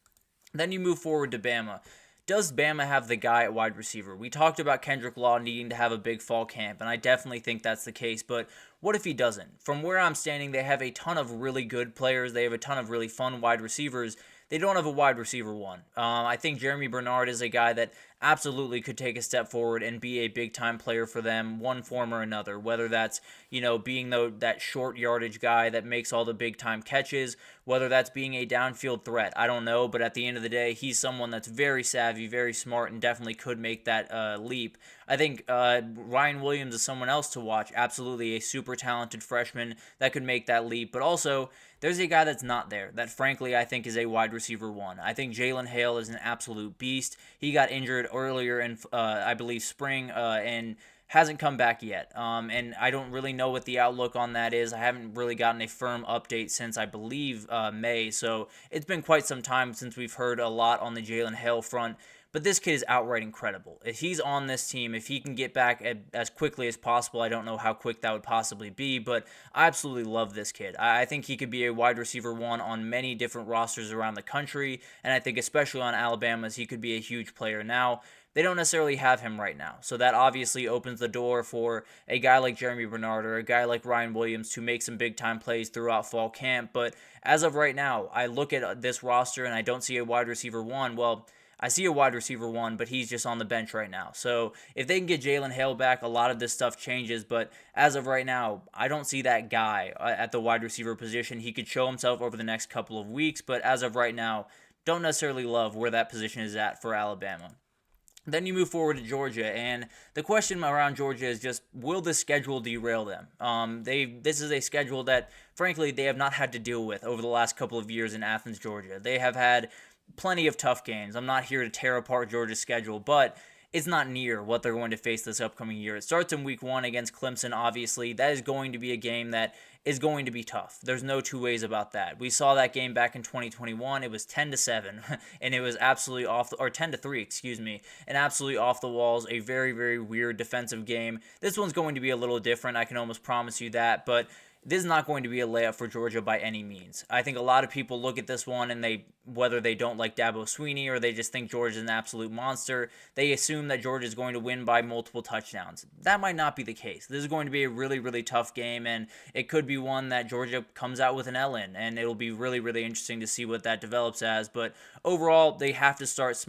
Then you move forward to Bama. Does Bama have the guy at wide receiver? We talked about Kendrick Law needing to have a big fall camp, and I definitely think that's the case, but what if he doesn't? From where I'm standing, they have a ton of really good players. They have a ton of really fun wide receivers. They don't have a wide receiver one. I think Jeremy Bernard is a guy that absolutely could take a step forward and be a big-time player for them, one form or another, whether that's, being that short yardage guy that makes all the big-time catches, whether that's being a downfield threat. I don't know, but at the end of the day, he's someone that's very savvy, very smart, and definitely could make that leap. I think Ryan Williams is someone else to watch, absolutely a super talented freshman that could make that leap, but also there's a guy that's not there that frankly I think is a wide receiver one. I think Jalen Hale is an absolute beast. He got injured earlier in, I believe, spring and hasn't come back yet. And I don't really know what the outlook on that is. I haven't really gotten a firm update since, I believe, May. So it's been quite some time since we've heard a lot on the Jalen Hale front. But this kid is outright incredible. If he's on this team, if he can get back as quickly as possible, I don't know how quick that would possibly be, but I absolutely love this kid. I think he could be a wide receiver one on many different rosters around the country, and I think especially on Alabama's, he could be a huge player. Now, they don't necessarily have him right now, so that obviously opens the door for a guy like Jeremy Bernard or a guy like Ryan Williams to make some big-time plays throughout fall camp, but as of right now, I look at this roster and I don't see a wide receiver one. Well, I see a wide receiver one, but he's just on the bench right now. So if they can get Jalen Hale back, a lot of this stuff changes. But as of right now, I don't see that guy at the wide receiver position. He could show himself over the next couple of weeks, but as of right now, don't necessarily love where that position is at for Alabama. Then you move forward to Georgia, and the question around Georgia is just, will the schedule derail them? This is a schedule that, frankly, they have not had to deal with over the last couple of years in Athens, Georgia. They have had plenty of tough games. I'm not here to tear apart Georgia's schedule, but it's not near what they're going to face this upcoming year. It starts in week 1 against Clemson, obviously. That is going to be a game that is going to be tough. There's no two ways about that. We saw that game back in 2021. It was 10-7, and it was absolutely or 10-3, excuse me, and absolutely off the walls, a very, very weird defensive game. This one's going to be a little different. I can almost promise you that, but this is not going to be a layup for Georgia by any means. I think a lot of people look at this one and whether they don't like Dabo Swinney or they just think Georgia's an absolute monster, they assume that Georgia is going to win by multiple touchdowns. That might not be the case. This is going to be a really, really tough game, and it could be one that Georgia comes out with an L in, and it'll be really, really interesting to see what that develops as. But overall, they have to start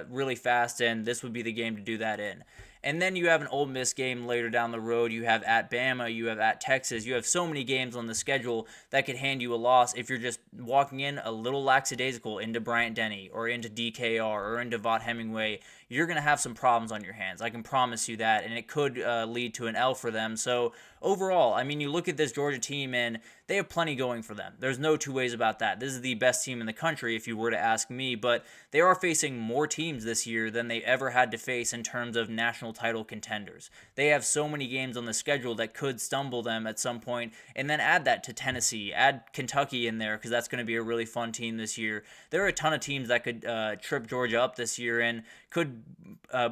really fast, and this would be the game to do that in. And then you have an Ole Miss game later down the road. You have at Bama. You have at Texas. You have so many games on the schedule that could hand you a loss if you're just walking in a little lackadaisical into Bryant-Denny or into DKR or into Vaught Hemingway. You're going to have some problems on your hands. I can promise you that, and it could lead to an L for them. So overall, I mean, you look at this Georgia team, and they have plenty going for them. There's no two ways about that. This is the best team in the country, if you were to ask me, but they are facing more teams this year than they ever had to face in terms of national title contenders. They have so many games on the schedule that could stumble them at some point, and then add that to Tennessee, add Kentucky in there, because that's going to be a really fun team this year. There are a ton of teams that could trip Georgia up this year and could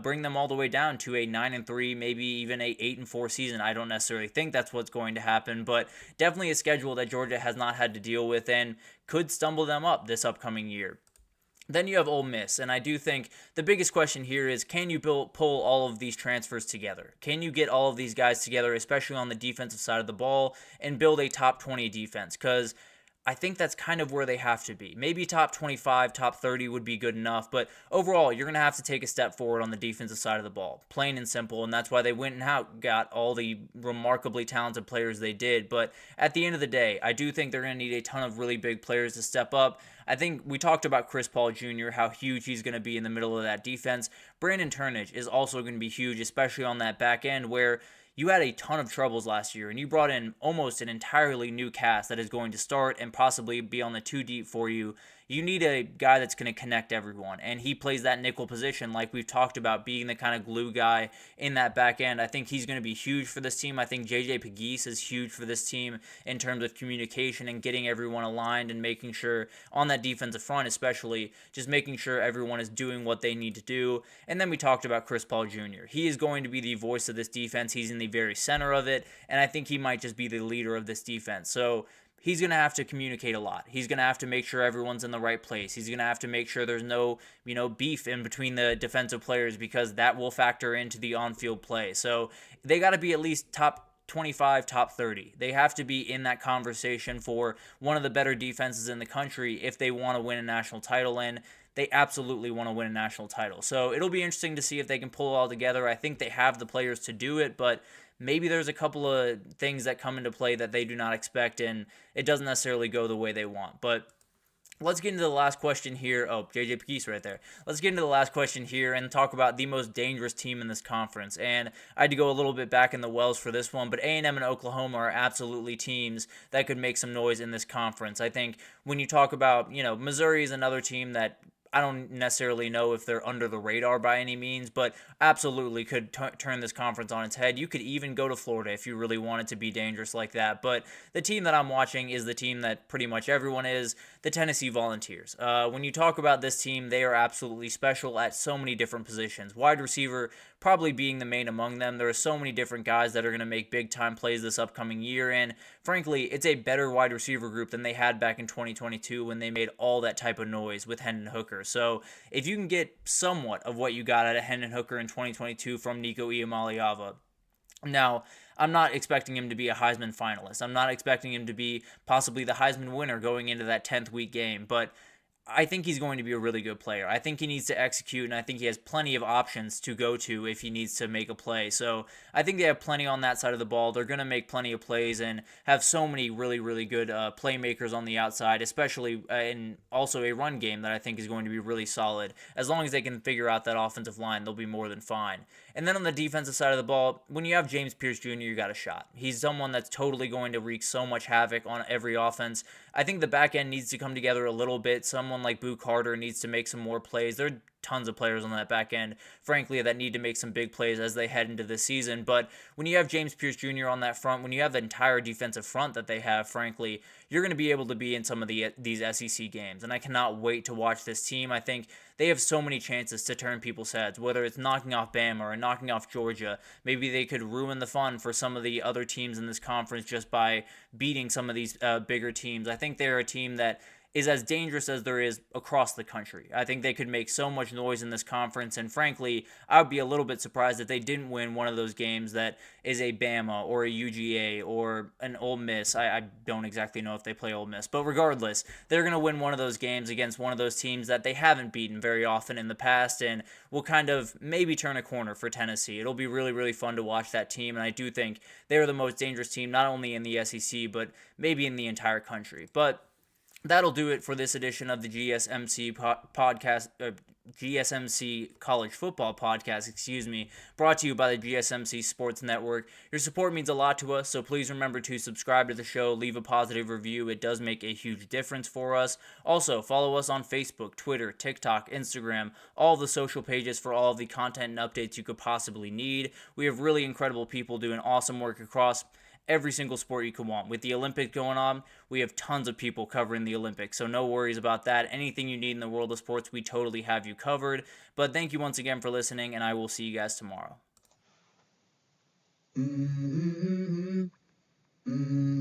bring them all the way down to a 9-3, maybe even a 8-4 season. I don't necessarily think that's what's going to happen, but definitely a schedule that Georgia has not had to deal with and could stumble them up this upcoming year. Then you have Ole Miss, and I do think the biggest question here is, can you pull all of these transfers together? Can you get all of these guys together, especially on the defensive side of the ball, and build a top 20 defense? Because I think that's kind of where they have to be. Maybe top 25, top 30 would be good enough, but overall, you're going to have to take a step forward on the defensive side of the ball, plain and simple, and that's why they went and got all the remarkably talented players they did. But at the end of the day, I do think they're going to need a ton of really big players to step up. I think we talked about Chris Paul Jr., how huge he's going to be in the middle of that defense. Brandon Turnage is also going to be huge, especially on that back end where you had a ton of troubles last year, and you brought in almost an entirely new cast that is going to start and possibly be on the 2 deep for you. You need a guy that's going to connect everyone, and he plays that nickel position like we've talked about, being the kind of glue guy in that back end. I think he's going to be huge for this team. I think JJ Pegues is huge for this team in terms of communication and getting everyone aligned and making sure on that defensive front, especially just making sure everyone is doing what they need to do. And then we talked about Chris Paul Jr. He is going to be the voice of this defense. He's in the very center of it, and I think he might just be the leader of this defense. So he's going to have to communicate a lot. He's going to have to make sure everyone's in the right place. He's going to have to make sure there's no, beef in between the defensive players, because that will factor into the on-field play. So they got to be at least top 25, top 30. They have to be in that conversation for one of the better defenses in the country if they want to win a national title, and they absolutely want to win a national title. So it'll be interesting to see if they can pull it all together. I think they have the players to do it, but maybe there's a couple of things that come into play that they do not expect, and it doesn't necessarily go the way they want. But let's get into the last question here. Oh, JJ Pegues right there. Let's get into the last question here and talk about the most dangerous team in this conference. And I had to go a little bit back in the wells for this one, but A&M and Oklahoma are absolutely teams that could make some noise in this conference. I think when you talk about, Missouri is another team that I don't necessarily know if they're under the radar by any means, but absolutely could turn this conference on its head. You could even go to Florida if you really wanted to be dangerous like that. But the team that I'm watching is the team that pretty much everyone is, the Tennessee Volunteers. When you talk about this team, they are absolutely special at so many different positions. Wide receiver probably being the main among them. There are so many different guys that are going to make big-time plays this upcoming year, and frankly, it's a better wide receiver group than they had back in 2022 when they made all that type of noise with Hendon Hooker. So if you can get somewhat of what you got out of Hendon Hooker in 2022 from Nico Iamaleava, now, I'm not expecting him to be a Heisman finalist. I'm not expecting him to be possibly the Heisman winner going into that 10th week game, but I think he's going to be a really good player. I think he needs to execute, and I think he has plenty of options to go to if he needs to make a play. So I think they have plenty on that side of the ball. They're going to make plenty of plays and have so many really, really good playmakers on the outside, especially in also a run game that I think is going to be really solid. As long as they can figure out that offensive line, they'll be more than fine. And then on the defensive side of the ball, when you have James Pierce Jr., you got a shot. He's someone that's totally going to wreak so much havoc on every offense. I think the back end needs to come together a little bit. Someone someone like Boo Carter needs to make some more plays. There are tons of players on that back end, frankly, that need to make some big plays as they head into this season. But when you have James Pierce Jr. on that front, when you have the entire defensive front that they have, frankly, you're going to be able to be in some of these SEC games. And I cannot wait to watch this team. I think they have so many chances to turn people's heads, whether it's knocking off Bama or knocking off Georgia. Maybe they could ruin the fun for some of the other teams in this conference just by beating some of these bigger teams. I think they're a team that is as dangerous as there is across the country. I think they could make so much noise in this conference, and frankly, I would be a little bit surprised if they didn't win one of those games that is a Bama or a UGA or an Ole Miss. I don't exactly know if they play Ole Miss, but regardless, they're going to win one of those games against one of those teams that they haven't beaten very often in the past, and will kind of maybe turn a corner for Tennessee. It'll be really, really fun to watch that team, and I do think they're the most dangerous team, not only in the SEC, but maybe in the entire country. But that'll do it for this edition of the GSMC podcast, GSMC College Football Podcast, brought to you by the GSMC Sports Network. Your support means a lot to us, so please remember to subscribe to the show, leave a positive review. It does make a huge difference for us. Also, follow us on Facebook, Twitter, TikTok, Instagram, all the social pages for all of the content and updates you could possibly need. We have really incredible people doing awesome work across every single sport you could want. With the Olympics going on, we have tons of people covering the Olympics, so no worries about that. Anything you need in the world of sports, we totally have you covered. But thank you once again for listening, and I will see you guys tomorrow.